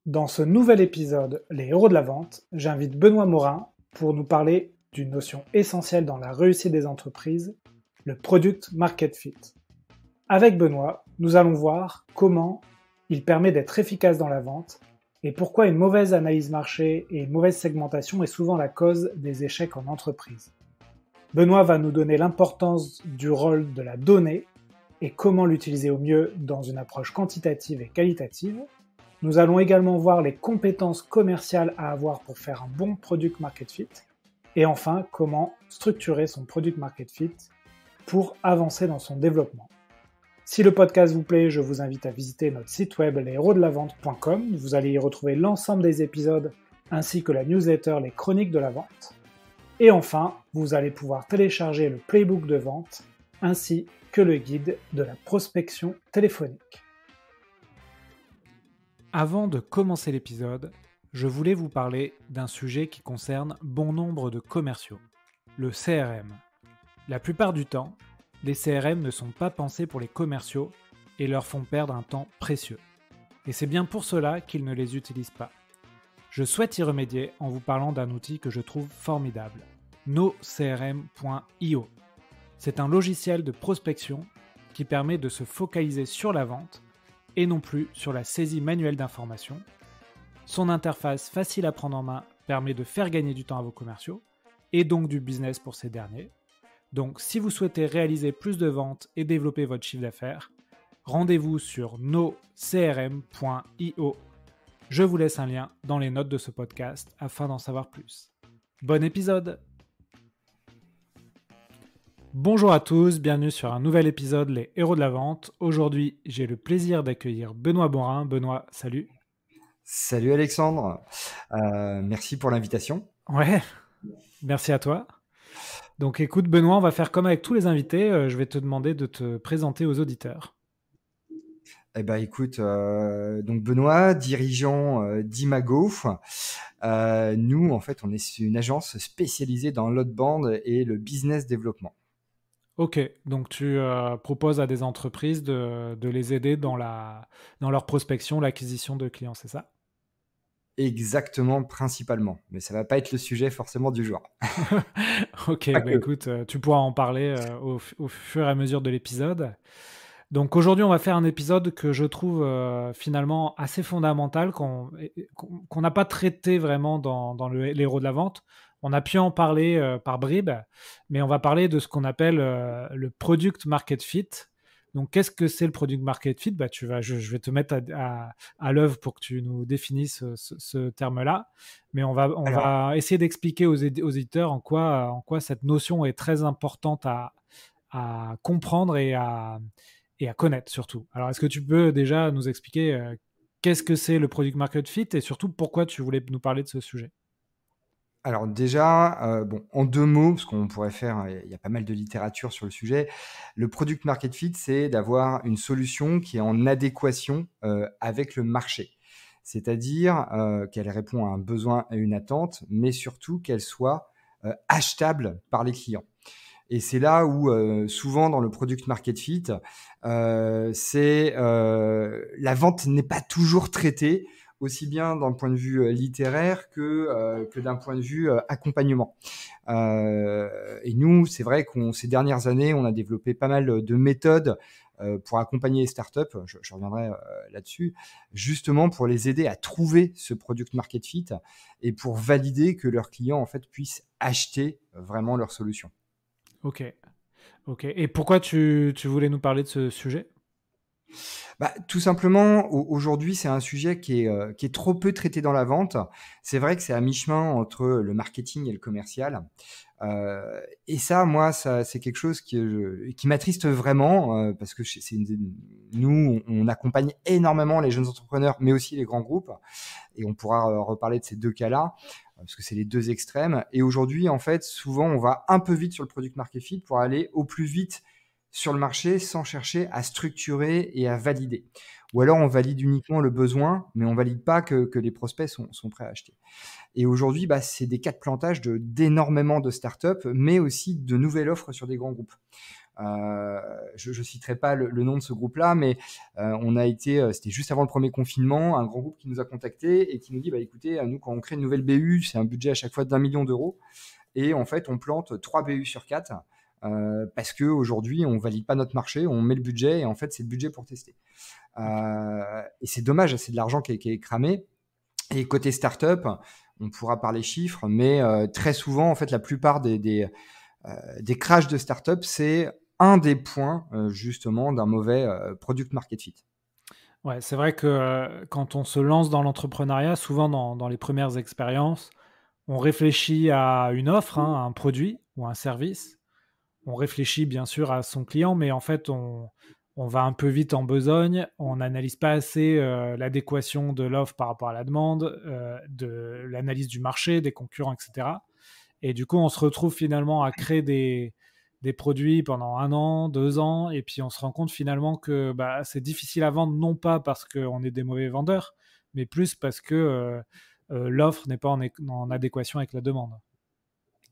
Dans ce nouvel épisode, Les héros de la vente, j'invite Benoît Morin pour nous parler d'une notion essentielle dans la réussite des entreprises, le Product Market Fit. Avec Benoît, nous allons voir comment il permet d'être efficace dans la vente et pourquoi une mauvaise analyse marché et une mauvaise segmentation est souvent la cause des échecs en entreprise. Benoît va nous donner l'importance du rôle de la donnée et comment l'utiliser au mieux dans une approche quantitative et qualitative. Nous allons également voir les compétences commerciales à avoir pour faire un bon Product Market Fit. Et enfin, comment structurer son Product Market Fit pour avancer dans son développement. Si le podcast vous plaît, je vous invite à visiter notre site web leshéroesdelavente.com. Vous allez y retrouver l'ensemble des épisodes ainsi que la newsletter Les Chroniques de la Vente. Et enfin, vous allez pouvoir télécharger le playbook de vente ainsi que le guide de la prospection téléphonique. Avant de commencer l'épisode, je voulais vous parler d'un sujet qui concerne bon nombre de commerciaux, le CRM. La plupart du temps, les CRM ne sont pas pensés pour les commerciaux et leur font perdre un temps précieux. Et c'est bien pour cela qu'ils ne les utilisent pas. Je souhaite y remédier en vous parlant d'un outil que je trouve formidable, nocrm.io. C'est un logiciel de prospection qui permet de se focaliser sur la vente et non plus sur la saisie manuelle d'informations. Son interface facile à prendre en main permet de faire gagner du temps à vos commerciaux et donc du business pour ces derniers. Donc si vous souhaitez réaliser plus de ventes et développer votre chiffre d'affaires, rendez-vous sur nocrm.io. Je vous laisse un lien dans les notes de ce podcast afin d'en savoir plus. Bon épisode! Bonjour à tous, bienvenue sur un nouvel épisode Les héros de la vente. Aujourd'hui, j'ai le plaisir d'accueillir Benoît Morin. Benoît, salut. Salut Alexandre, merci pour l'invitation. Ouais, merci à toi. Donc écoute Benoît, on va faire comme avec tous les invités, je vais te demander de te présenter aux auditeurs. Eh ben écoute, donc Benoît, dirigeant d'Imago. Nous, en fait, on est une agence spécialisée dans l'outbound et le business développement. Ok, donc tu proposes à des entreprises de les aider dans leur prospection, l'acquisition de clients, c'est ça? Exactement, principalement. Mais ça va pas être le sujet forcément du jour. Ok, bah écoute, tu pourras en parler au fur et à mesure de l'épisode. Donc aujourd'hui, on va faire un épisode que je trouve finalement assez fondamental, qu'on n'a pas traité vraiment dans l'héros de la vente. On a pu en parler par bribes, mais on va parler de ce qu'on appelle le Product Market Fit. Donc, qu'est-ce que c'est le Product Market Fit? Je vais te mettre à l'œuvre pour que tu nous définisses ce terme-là. Mais on va essayer d'expliquer aux éditeurs en quoi cette notion est très importante à comprendre et à connaître surtout. Alors, est-ce que tu peux déjà nous expliquer qu'est-ce que c'est le Product Market Fit et surtout pourquoi tu voulais nous parler de ce sujet? Alors déjà, en 2 mots, parce qu'on pourrait faire, il y a pas mal de littérature sur le sujet. Le product market fit, c'est d'avoir une solution qui est en adéquation, avec le marché. C'est-à-dire, qu'elle répond à un besoin et une attente, mais surtout qu'elle soit, achetable par les clients. Et c'est là où, souvent dans le product market fit, la vente n'est pas toujours traitée, aussi bien d'un point de vue littéraire que d'un point de vue accompagnement. Et nous, c'est vrai ces dernières années, on a développé pas mal de méthodes pour accompagner les startups, je reviendrai là-dessus, justement pour les aider à trouver ce product market fit et pour valider que leurs clients en fait puissent acheter vraiment leur solution. Ok. Et pourquoi tu voulais nous parler de ce sujet? Tout simplement, aujourd'hui, c'est un sujet qui est trop peu traité dans la vente. C'est vrai que c'est à mi-chemin entre le marketing et le commercial. Et ça, moi, c'est quelque chose qui m'attriste vraiment parce que nous, on accompagne énormément les jeunes entrepreneurs, mais aussi les grands groupes. Et on pourra reparler de ces deux cas-là parce que c'est les deux extrêmes. Et aujourd'hui, en fait, souvent, on va un peu vite sur le product market fit pour aller au plus vite sur le marché sans chercher à structurer et à valider. Ou alors, on valide uniquement le besoin, mais on valide pas que les prospects sont prêts à acheter. Et aujourd'hui, c'est des cas de plantage d'énormément de startups, mais aussi de nouvelles offres sur des grands groupes. Je ne citerai pas le nom de ce groupe-là, mais c'était juste avant le premier confinement, un grand groupe qui nous a contactés et qui nous dit, écoutez, nous, quand on crée une nouvelle BU, c'est un budget à chaque fois d'1 million d'euros. Et en fait, on plante 3 BU sur 4 parce qu'aujourd'hui, on ne valide pas notre marché, on met le budget et en fait, c'est le budget pour tester. Et c'est dommage, c'est de l'argent qui est cramé. Et côté startup, on pourra parler chiffres, mais très souvent, en fait, la plupart des crashs de startup, c'est un des points justement d'un mauvais product market fit. Ouais, c'est vrai que quand on se lance dans l'entrepreneuriat, souvent dans les premières expériences, on réfléchit à une offre, à un produit ou un service. On réfléchit bien sûr à son client, mais en fait, on va un peu vite en besogne. On n'analyse pas assez l'adéquation de l'offre par rapport à la demande, de l'analyse du marché, des concurrents, etc. Et du coup, on se retrouve finalement à créer des produits pendant 1 an, 2 ans, et puis on se rend compte finalement que c'est difficile à vendre, non pas parce qu'on est des mauvais vendeurs, mais plus parce que l'offre n'est pas en adéquation avec la demande.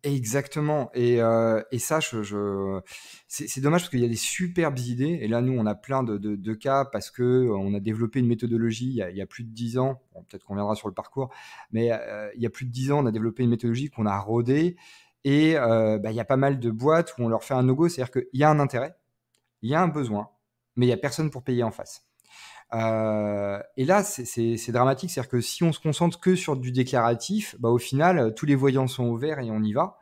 Exactement. Et ça, c'est dommage parce qu'il y a des superbes idées. Et là, nous, on a plein de cas parce qu'on a développé une méthodologie il y a plus de 10 ans. Bon, peut-être qu'on viendra sur le parcours, mais il y a plus de 10 ans, on a développé une méthodologie qu'on a rodée. Et il y a pas mal de boîtes où on leur fait un no-go. C'est-à-dire qu'il y a un intérêt, il y a un besoin, mais il n'y a personne pour payer en face. Et là, c'est dramatique. C'est-à-dire que si on se concentre que sur du déclaratif, au final, tous les voyants sont au vert et on y va.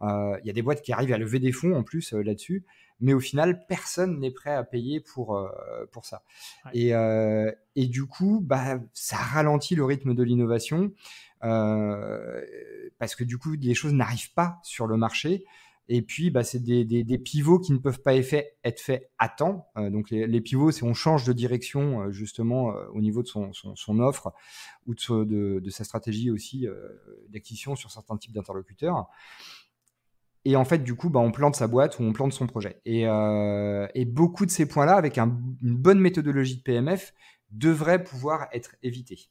Il y a des boîtes qui arrivent à lever des fonds en plus là-dessus, mais au final, personne n'est prêt à payer pour ça. Ouais. Et du coup, ça ralentit le rythme de l'innovation parce que du coup, les choses n'arrivent pas sur le marché. Et puis, c'est des pivots qui ne peuvent pas être faits à temps. Donc, les pivots, c'est on change de direction justement au niveau de son offre ou de sa stratégie aussi d'acquisition sur certains types d'interlocuteurs. Et en fait, du coup, on plante sa boîte ou on plante son projet. Et beaucoup de ces points-là, avec une bonne méthodologie de PMF, devraient pouvoir être évités.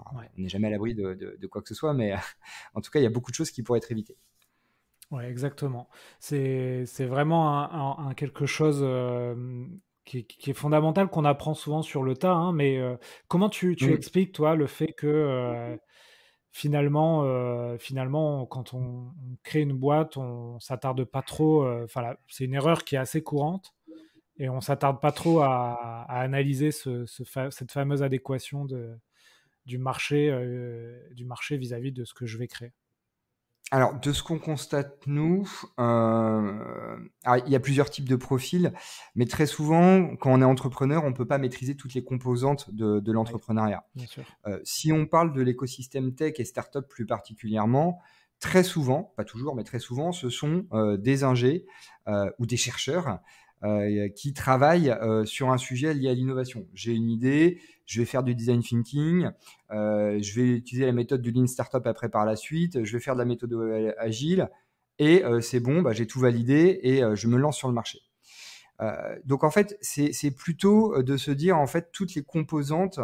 Alors, on n'est jamais à l'abri de quoi que ce soit, mais en tout cas, il y a beaucoup de choses qui pourraient être évitées. Oui, exactement. C'est vraiment un quelque chose qui est fondamental, qu'on apprend souvent sur le tas. Mais comment tu expliques, toi, le fait que finalement, quand on crée une boîte, on s'attarde pas trop. C'est une erreur qui est assez courante, et on s'attarde pas trop à analyser cette fameuse adéquation du marché vis-à-vis de ce que je vais créer. Alors, de ce qu'on constate, nous, il y a plusieurs types de profils, mais très souvent, quand on est entrepreneur, on ne peut pas maîtriser toutes les composantes de l'entrepreneuriat. Bien sûr. Si on parle de l'écosystème tech et startup plus particulièrement, très souvent, pas toujours, mais très souvent, ce sont des ingés ou des chercheurs qui travaillent sur un sujet lié à l'innovation. J'ai une idée, je vais faire du design thinking, je vais utiliser la méthode du Lean Startup après par la suite, je vais faire de la méthode agile, et c'est bon, j'ai tout validé et je me lance sur le marché. Donc en fait, c'est plutôt de se dire, en fait, toutes les composantes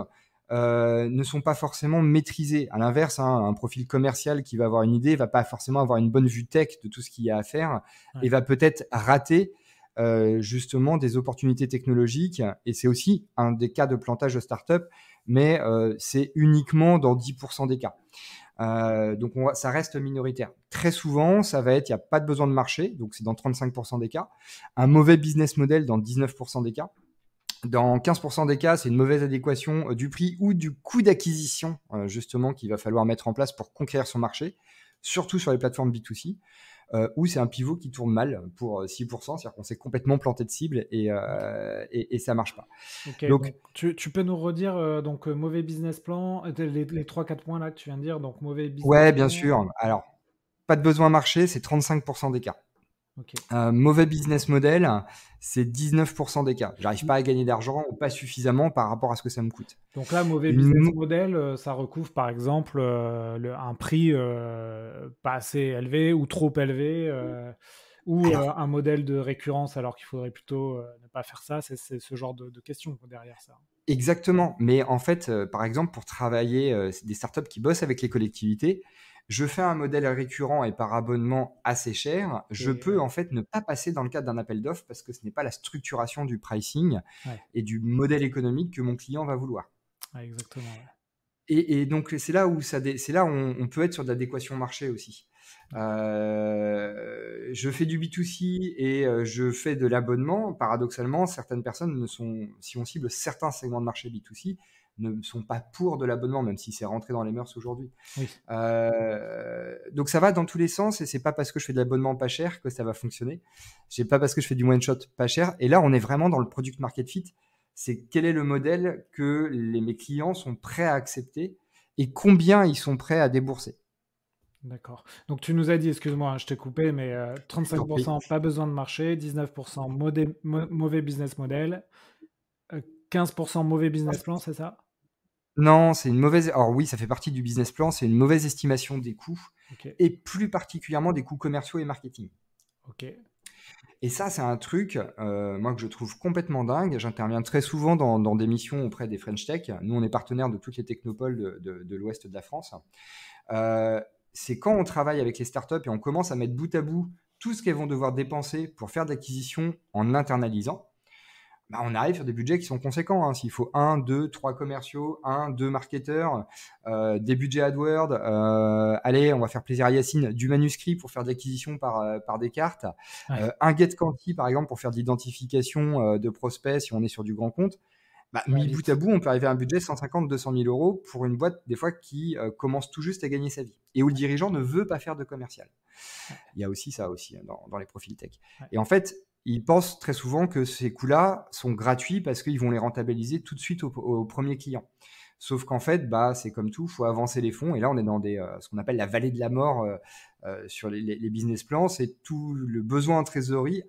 ne sont pas forcément maîtrisées. À l'inverse, un profil commercial qui va avoir une idée va pas forcément avoir une bonne vue tech de tout ce qu'il y a à faire et va peut-être rater justement des opportunités technologiques. Et c'est aussi un des cas de plantage de start-up, mais c'est uniquement dans 10% des cas. Donc ça reste minoritaire. Très souvent, ça va être, il n'y a pas de besoin de marché, donc c'est dans 35% des cas. Un mauvais business model dans 19% des cas. Dans 15% des cas, c'est une mauvaise adéquation du prix ou du coût d'acquisition, justement, qu'il va falloir mettre en place pour conquérir son marché, surtout sur les plateformes B2C. Ou c'est un pivot qui tourne mal pour 6%, c'est-à-dire qu'on s'est complètement planté de cible et ça marche pas. Okay, donc tu peux nous redire mauvais business plan, les 3-4 points là que tu viens de dire, donc mauvais business plan. Ouais, bien sûr. Alors, pas de besoin marché, c'est 35% des cas. Okay. Mauvais business model, c'est 19% des cas. J'arrive pas à gagner d'argent ou pas suffisamment par rapport à ce que ça me coûte. Donc là, mauvais business model, ça recouvre par exemple un prix pas assez élevé ou trop élevé, ou un modèle de récurrence alors qu'il faudrait plutôt ne pas faire ça. C'est ce genre de questions derrière ça. Exactement. Mais en fait, par exemple, pour travailler des startups qui bossent avec les collectivités, Je fais un modèle récurrent et par abonnement assez cher. Je Et peux en fait ne pas passer dans le cadre d'un appel d'offres parce que ce n'est pas la structuration du pricing ouais, et du modèle économique que mon client va vouloir. ouais, exactement. Ouais. Et donc c'est là où c'est là où on peut être sur de l'adéquation marché aussi. Je fais du B2C et je fais de l'abonnement. Paradoxalement, certaines personnes ne sont, si on cible certains segments de marché B2C, ne sont pas pour de l'abonnement, même si c'est rentré dans les mœurs aujourd'hui. Oui, Donc ça va dans tous les sens et c'est pas parce que je fais de l'abonnement pas cher que ça va fonctionner. C'est pas parce que je fais du one shot pas cher. Et là, on est vraiment dans le product market fit. C'est quel est le modèle que mes clients sont prêts à accepter et combien ils sont prêts à débourser. d'accord. Donc tu nous as dit, excuse-moi, hein, je t'ai coupé, mais Je t'en prie. 35% pas besoin de marché, 19% mauvais business model, 15% mauvais business plan, c'est ça? Non, c'est une mauvaise. Alors oui, ça fait partie du business plan. C'est une mauvaise estimation des coûts Ok, et plus particulièrement des coûts commerciaux et marketing. ok, Et ça, c'est un truc, moi, que je trouve complètement dingue. J'interviens très souvent dans des missions auprès des French Tech. Nous, on est partenaire de toutes les technopoles de l'ouest de la France. Euh, c'est quand on travaille avec les startups et on commence à mettre bout à bout tout ce qu'elles vont devoir dépenser pour faire de l'acquisition en internalisant, bah, on arrive sur des budgets qui sont conséquents. Hein. S'il faut un, deux, trois commerciaux, un, deux marketeurs, des budgets AdWords, allez, on va faire plaisir à Yacine, du manuscrit pour faire de l'acquisition par des cartes, ouais, un GetQuanti par exemple pour faire de l'identification de prospects si on est sur du grand compte. Bah, ça va mis bout à vite. bout, on peut arriver à un budget 150-200 000 euros pour une boîte des fois qui commence tout juste à gagner sa vie et où le Ouais, dirigeant ne veut pas faire de commercial. ouais, Il y a aussi ça aussi dans les profils tech. ouais. Et en fait, ils pensent très souvent que ces coûts-là sont gratuits parce qu'ils vont les rentabiliser tout de suite au premier client. Sauf qu'en fait, bah, c'est comme tout, il faut avancer les fonds. Et là, on est dans ce qu'on appelle la vallée de la mort sur les business plans. C'est tout le besoin en trésorerie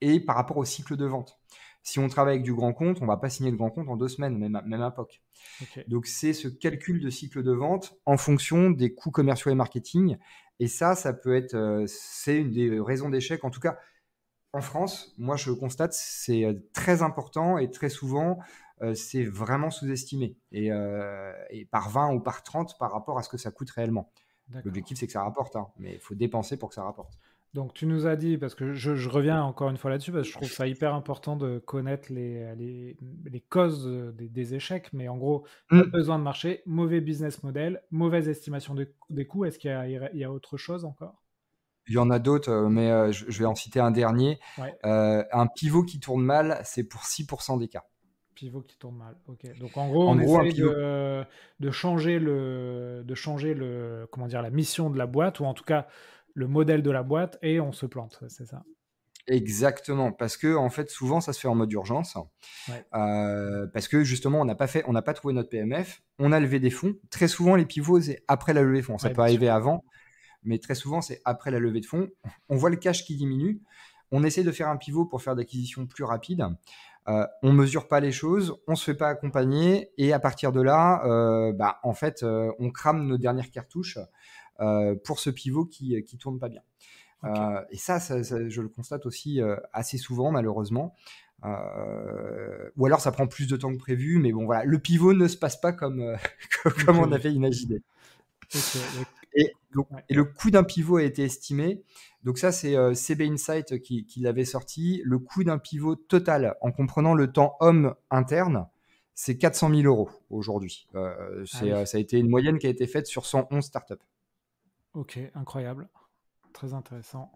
et par rapport au cycle de vente. Si on travaille avec du grand compte, on ne va pas signer le grand compte en 2 semaines, même à POC. Ok, Donc, c'est ce calcul de cycle de vente en fonction des coûts commerciaux et marketing. Et ça peut être, c'est une des raisons d'échec. En tout cas, en France, moi, je constate, c'est très important et très souvent, c'est vraiment sous-estimé. Et par 20 ou par 30 par rapport à ce que ça coûte réellement. d'accord. L'objectif, c'est que ça rapporte, hein, mais il faut dépenser pour que ça rapporte. Donc tu nous as dit, parce que je reviens encore une fois là-dessus, parce que je trouve ça hyper important de connaître les causes des échecs, mais en gros, pas Mm. besoin de marché, mauvais business model, mauvaise estimation des coûts. Est-ce il y a autre chose encore? Il y en a d'autres, mais je vais en citer un dernier. Ouais, Un pivot qui tourne mal, c'est pour 6% des cas. pivot qui tourne mal. Ok. Donc en gros, En on gros, un essaye pivot. de changer comment dire, la mission de la boîte, ou en tout cas le modèle de la boîte, et on se plante, c'est ça? Exactement, parce que en fait, souvent, ça se fait en mode urgence. Ouais, Parce que justement, on n'a pas trouvé notre PMF, on a levé des fonds. Très souvent, les pivots, c'est après la levée de fonds. Ça ouais, peut bien sûr. arriver avant, mais très souvent, c'est après la levée de fonds. On voit le cash qui diminue. On essaie de faire un pivot pour faire d'acquisitions plus rapides. On mesure pas les choses, on se fait pas accompagner, et à partir de là, bah, en fait, on crame nos dernières cartouches pour ce pivot qui tourne pas bien. Ok. Et je le constate aussi assez souvent, malheureusement. Ou alors ça prend plus de temps que prévu, mais bon, voilà, le pivot ne se passe pas comme, Comme comme on prévu. avait imaginé. Ok. Ouais. Et le coût d'un pivot a été estimé. Donc ça, c'est CB Insight qui l'avait sorti. Le coût d'un pivot total, en comprenant le temps homme interne, c'est 400 000 euros aujourd'hui. Ah oui. Ça a été une moyenne qui a été faite sur 111 startups. Ok, incroyable. Très intéressant.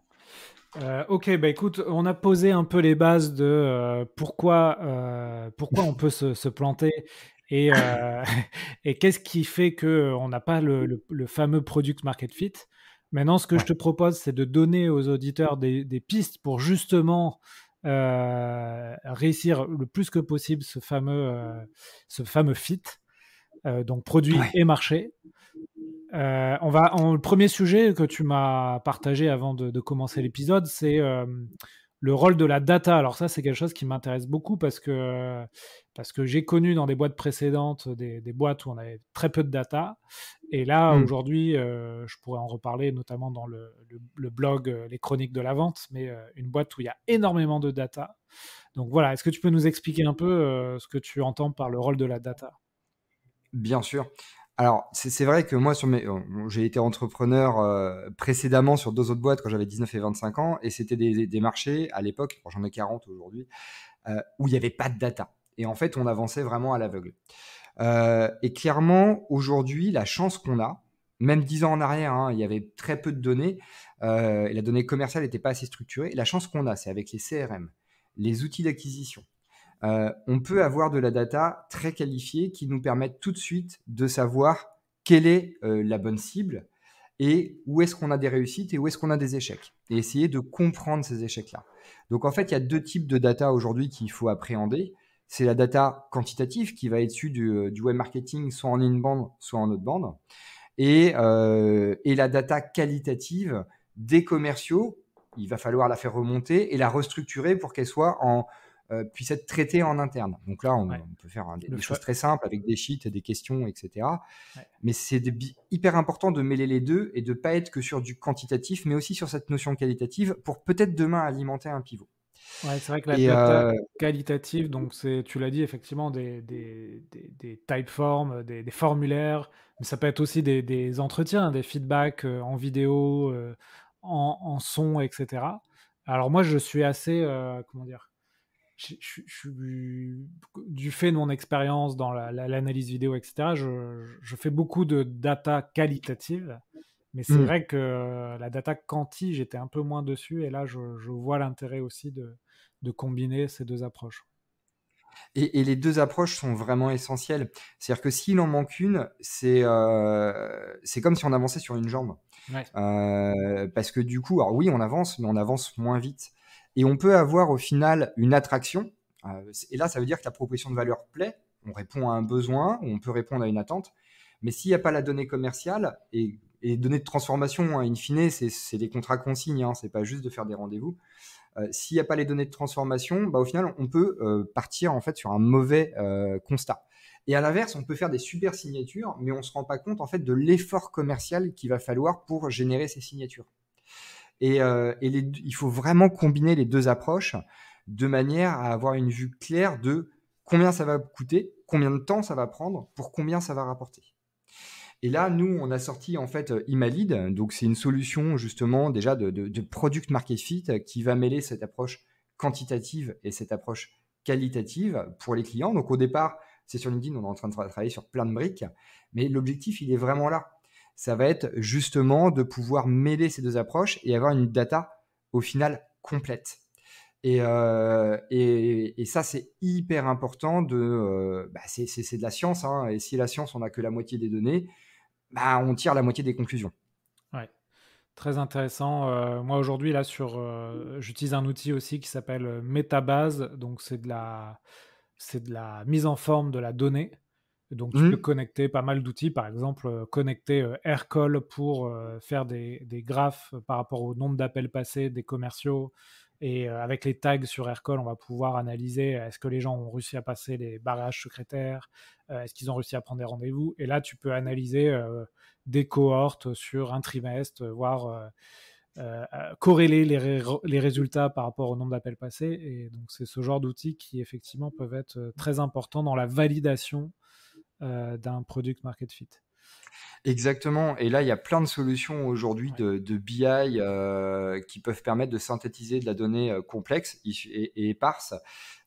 Ok, bah écoute, on a posé un peu les bases de pourquoi on peut se planter, et, et qu'est-ce qui fait qu'on n'a pas le fameux product market fit. Maintenant, ce que je Ouais. te propose, c'est de donner aux auditeurs des pistes pour justement réussir le plus que possible ce fameux fit, donc produit Ouais. et marché. Le premier sujet que tu m'as partagé avant de commencer l'épisode, c'est le rôle de la data. Alors ça, c'est quelque chose qui m'intéresse beaucoup parce que j'ai connu dans des boîtes précédentes des boîtes où on avait très peu de data. Et là, Hmm. aujourd'hui, je pourrais en reparler notamment dans le blog Les Chroniques de la Vente, mais une boîte où il y a énormément de data. Donc voilà, est-ce que tu peux nous expliquer un peu ce que tu entends par le rôle de la data? Bien sûr. Alors, c'est vrai que moi, j'ai été entrepreneur précédemment sur deux autres boîtes quand j'avais 19 et 25 ans, et c'était des marchés à l'époque, bon, j'en ai 40 aujourd'hui, où il n'y avait pas de data. Et en fait, on avançait vraiment à l'aveugle. Et clairement, aujourd'hui, la chance qu'on a, même 10 ans en arrière, hein, il y avait très peu de données, et la donnée commerciale n'était pas assez structurée. Et la chance qu'on a, c'est avec les CRM, les outils d'acquisition. On peut avoir de la data très qualifiée qui nous permettent tout de suite de savoir quelle est la bonne cible et où est-ce qu'on a des réussites et où est-ce qu'on a des échecs. Et essayer de comprendre ces échecs-là. Donc en fait, il y a deux types de data aujourd'hui qu'il faut appréhender. C'est la data quantitative qui va être issue du web marketing, soit en in-band, soit en out-band. Et la data qualitative des commerciaux, il va falloir la faire remonter et la restructurer pour qu'elle puisse être traitée en interne. Donc là, Ouais. on peut faire Le des fa- choses très simples avec des sheets, des questions, etc. ouais. Mais c'est hyper important de mêler les deux et de ne pas être que sur du quantitatif, mais aussi sur cette notion qualitative pour peut-être demain alimenter un pivot. Ouais, c'est vrai que la Et data qualitative, donc tu l'as dit effectivement, des typeforms, des formulaires, mais ça peut être aussi des entretiens, des feedbacks en vidéo, en son, etc. Alors moi, je suis assez, comment dire, du fait de mon expérience dans l'analyse vidéo, etc., je fais beaucoup de data qualitative, mais c'est hmm. vrai que la data quanti, j'étais un peu moins dessus, et là, je vois l'intérêt aussi de combiner ces deux approches. Et les deux approches sont vraiment essentielles. C'est-à-dire que s'il en manque une, c'est comme si on avançait sur une jambe. Ouais, Parce que du coup, alors oui, on avance, mais on avance moins vite. Et on peut avoir au final une attraction. Et là, ça veut dire que la proposition de valeur plaît. On répond à un besoin, ou on peut répondre à une attente. Mais s'il n'y a pas la donnée commerciale et données de transformation, hein, in fine, c'est des contrats qu'on signe, hein, c'est pas juste de faire des rendez-vous. S'il n'y a pas les données de transformation, bah, au final, on peut partir en fait sur un mauvais constat. Et à l'inverse, on peut faire des super signatures, mais on ne se rend pas compte en fait de l'effort commercial qu'il va falloir pour générer ces signatures. Il faut vraiment combiner les deux approches de manière à avoir une vue claire de combien ça va coûter, combien de temps ça va prendre, pour combien ça va rapporter. Et là, nous, on a sorti en fait Imalid. Donc, c'est une solution justement déjà de product market fit qui va mêler cette approche quantitative et cette approche qualitative pour les clients. Donc, au départ, c'est sur LinkedIn, on est en train de travailler sur plein de briques, mais l'objectif, il est vraiment là. Ça va être justement de pouvoir mêler ces deux approches et avoir une data au final complète. Et ça, c'est hyper important c'est de la science, hein, et si la science, on n'a que la moitié des données, bah, on tire la moitié des conclusions. ouais. Très intéressant. Moi aujourd'hui là j'utilise un outil aussi qui s'appelle Metabase, donc c'est de la mise en forme de la donnée. Donc tu peux Mmh. connecter pas mal d'outils, par exemple connecter Aircall pour faire des graphes par rapport au nombre d'appels passés des commerciaux. Et avec les tags sur Aircall, on va pouvoir analyser est-ce que les gens ont réussi à passer les barrages secrétaires, est-ce qu'ils ont réussi à prendre des rendez-vous. Et là, tu peux analyser des cohortes sur un trimestre, voir corréler les résultats par rapport au nombre d'appels passés. Et donc, c'est ce genre d'outils qui, effectivement, peuvent être très importants dans la validation d'un product market fit. Exactement. Et là, il y a plein de solutions aujourd'hui Ouais. de BI qui peuvent permettre de synthétiser de la donnée complexe et éparse.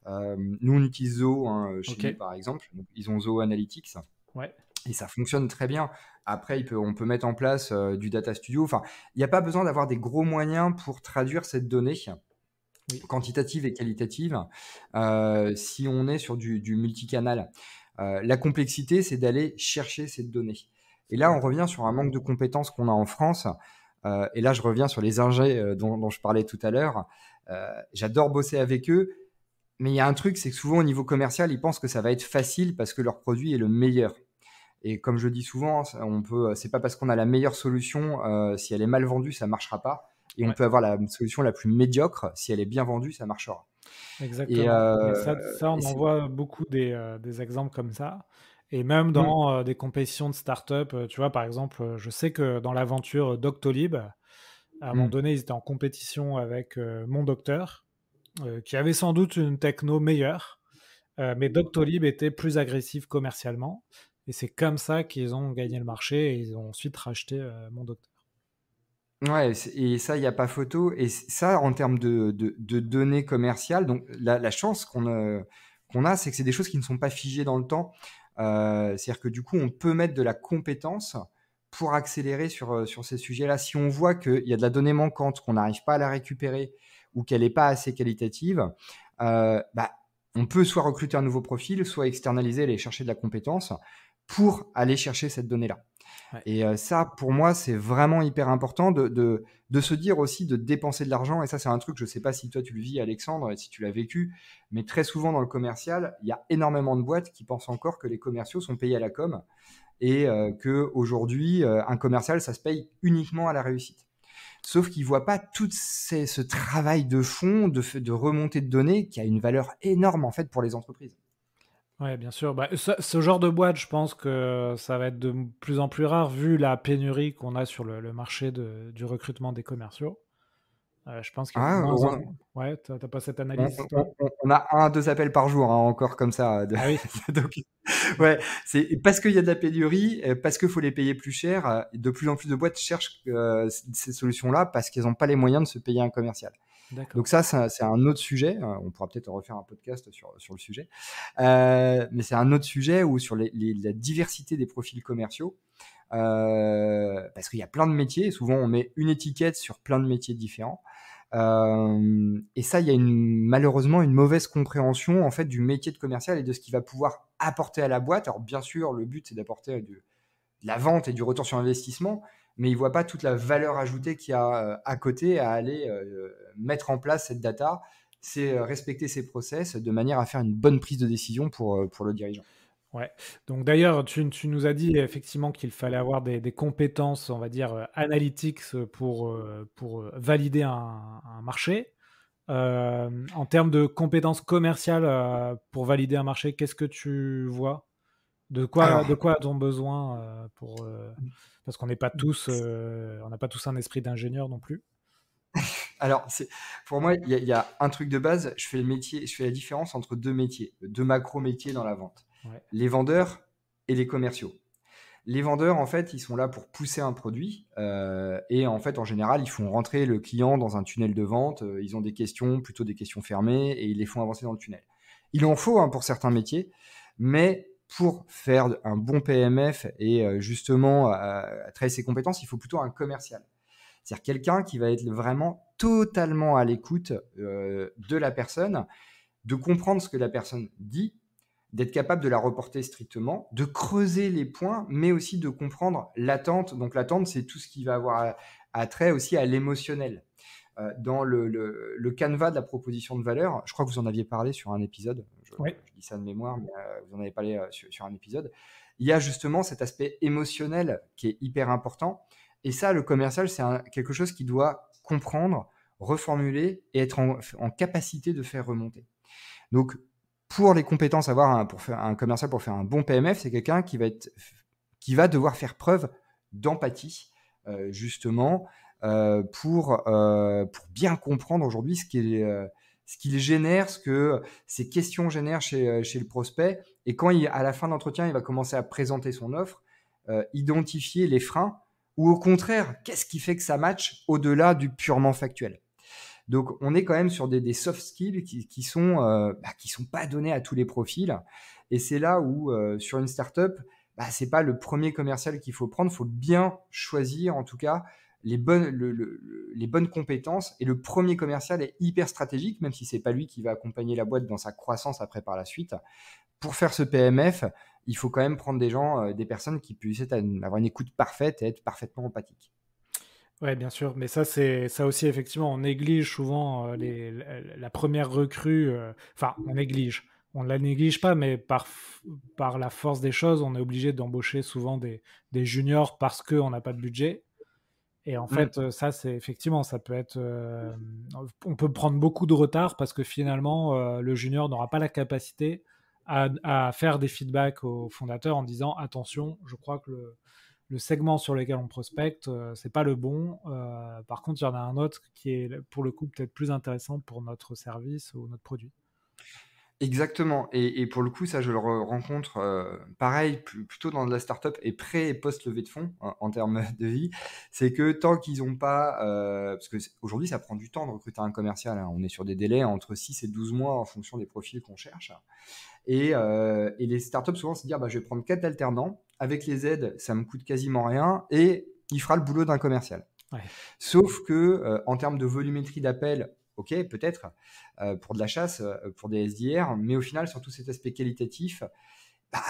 Nous, on utilise Zoho, hein, chez Ok. nous, par exemple. Donc, ils ont Zoho Analytics Ouais. et ça fonctionne très bien. Après, on peut mettre en place du Data Studio. Enfin, il n'y a pas besoin d'avoir des gros moyens pour traduire cette donnée Oui. quantitative et qualitative si on est sur du multicanal. La complexité, c'est d'aller chercher cette donnée. Et là, on revient sur un manque de compétences qu'on a en France. Et là, je reviens sur les ingés dont je parlais tout à l'heure. J'adore bosser avec eux, mais il y a un truc, c'est que souvent au niveau commercial, ils pensent que ça va être facile parce que leur produit est le meilleur. Et comme je dis souvent, c'est pas parce qu'on a la meilleure solution, si elle est mal vendue, ça marchera pas. Et on Ouais. peut avoir la solution la plus médiocre, si elle est bien vendue, ça marchera. Et, Exactement. Mais euh, ça, on et en c'est- voit beaucoup des exemples comme ça. Et même Hmm, dans des compétitions de start-up, tu vois, par exemple, je sais que dans l'aventure Doctolib, à un moment hmm, donné, ils étaient en compétition avec Mon Docteur, qui avait sans doute une techno meilleure, mais Doctolib était plus agressif commercialement. Et c'est comme ça qu'ils ont gagné le marché et ils ont ensuite racheté Mon Docteur. Ouais, et ça, il n'y a pas photo. Et ça, en termes de données commerciales, donc la chance qu'on a, c'est que c'est des choses qui ne sont pas figées dans le temps. C'est-à-dire que du coup, on peut mettre de la compétence pour accélérer sur ces sujets-là. Si on voit qu'il y a de la donnée manquante, qu'on n'arrive pas à la récupérer ou qu'elle n'est pas assez qualitative, bah, on peut soit recruter un nouveau profil, soit externaliser, aller chercher de la compétence pour aller chercher cette donnée-là. Ouais. Et ça, pour moi, c'est vraiment hyper important de se dire aussi de dépenser de l'argent. Et ça, c'est un truc, je ne sais pas si toi tu le vis, Alexandre, et si tu l'as vécu, mais très souvent dans le commercial, il y a énormément de boîtes qui pensent encore que les commerciaux sont payés à la com et qu'aujourd'hui, un commercial, ça se paye uniquement à la réussite. Sauf qu'ils ne voient pas tout ce travail de fond, de remontée de données qui a une valeur énorme en fait pour les entreprises. Ouais, bien sûr. Bah, ce genre de boîte, je pense que ça va être de plus en plus rare vu la pénurie qu'on a sur le marché du recrutement des commerciaux. Je pense qu'il y a de Ah, moins en... Ouais, t'as pas cette analyse, toi? on a 1 à 2 appels par jour, hein, encore comme ça. Ah oui. Donc, ouais, c'est parce qu'il y a de la pénurie, parce qu'il faut les payer plus cher. De plus en plus de boîtes cherchent ces solutions-là parce qu'elles n'ont pas les moyens de se payer un commercial. Donc D'accord. ça, c'est un autre sujet. On pourra peut-être refaire un podcast sur le sujet. Mais c'est un autre sujet où sur la diversité des profils commerciaux, parce qu'il y a plein de métiers. Et souvent, on met une étiquette sur plein de métiers différents. Et ça, il y a malheureusement une mauvaise compréhension en fait du métier de commercial et de ce qu'il va pouvoir apporter à la boîte. Alors bien sûr, le but c'est d'apporter de la vente et du retour sur investissement, mais il voit pas toute la valeur ajoutée qu'il y a à côté à aller mettre en place cette data. C'est respecter ses process de manière à faire une bonne prise de décision pour le dirigeant. Ouais. Donc d'ailleurs, tu nous as dit effectivement qu'il fallait avoir des compétences, on va dire, analytics pour valider un marché. En termes de compétences commerciales pour valider un marché, qu'est-ce que tu vois? De Alors, quoi a-t-on besoin parce qu'on n'est pas tous, on n'a pas tous un esprit d'ingénieur non plus. Alors, pour moi, il y a un truc de base. Je fais la différence entre 2 métiers, 2 macro-métiers dans la vente. Ouais. Les vendeurs et les commerciaux. Les vendeurs, en fait, ils sont là pour pousser un produit. Et en fait, en général, ils font rentrer le client dans un tunnel de vente. Ils ont des questions, plutôt des questions fermées, et ils les font avancer dans le tunnel. Il en faut, hein, pour certains métiers, mais pour faire un bon PMF et justement travailler ses compétences, il faut plutôt un commercial. C'est-à-dire quelqu'un qui va être vraiment totalement à l'écoute de la personne, de comprendre ce que la personne dit, d'être capable de la reporter strictement, de creuser les points, mais aussi de comprendre l'attente. Donc l'attente, c'est tout ce qui va avoir trait aussi à l'émotionnel. Dans le canevas de la proposition de valeur, je crois que vous en aviez parlé sur un épisode, Oui. je dis ça de mémoire, mais vous en avez parlé sur un épisode, il y a justement cet aspect émotionnel qui est hyper important. Et ça, le commercial, c'est quelque chose qui doit comprendre, reformuler et être en capacité de faire remonter. Donc, pour les compétences, pour faire un commercial, pour faire un bon PMF, c'est quelqu'un qui va devoir faire preuve d'empathie, justement, pour bien comprendre aujourd'hui ce qu'il génère, ce que ces questions génèrent chez le prospect. Et quand à la fin de l'entretien, il va commencer à présenter son offre, identifier les freins ou au contraire, qu'est-ce qui fait que ça match au-delà du purement factuel. Donc, on est quand même sur des soft skills qui sont pas donnés à tous les profils. Et c'est là où, sur une startup, c'est pas le premier commercial qu'il faut prendre. Il faut bien choisir, en tout cas, les bonnes compétences. Et le premier commercial est hyper stratégique, même si c'est pas lui qui va accompagner la boîte dans sa croissance après par la suite. Pour faire ce PMF, il faut quand même prendre des gens, des personnes qui puissent avoir une écoute parfaite et être parfaitement empathiques. Ouais, bien sûr, mais ça aussi effectivement, on néglige souvent la première recrue. Enfin, on néglige. On la néglige pas, mais par la force des choses, on est obligé d'embaucher souvent des juniors parce qu'on n'a pas de budget. Et en Mm. fait, ça, c'est effectivement, ça peut être. On peut prendre beaucoup de retard parce que finalement, le junior n'aura pas la capacité à faire des feedbacks au fondateur en disant attention, je crois que le segment sur lequel on prospecte, c'est pas le bon. Par contre, il y en a un autre qui est pour le coup peut-être plus intéressant pour notre service ou notre produit. Exactement. Et pour le coup, ça, je le rencontre pareil, plutôt dans de la startup et pré et post levée de fonds en termes de vie. C'est que tant qu'ils n'ont pas, parce que aujourd'hui, ça prend du temps de recruter un commercial, hein. On est sur des délais entre 6 et 12 mois en fonction des profils qu'on cherche. Et les startups, souvent, se disent, je vais prendre 4 alternants. Avec les aides, ça me coûte quasiment rien et il fera le boulot d'un commercial. Ouais. Sauf que en termes de volumétrie d'appels, ok, peut-être pour de la chasse, pour des SDR, mais au final, sur tout cet aspect qualitatif,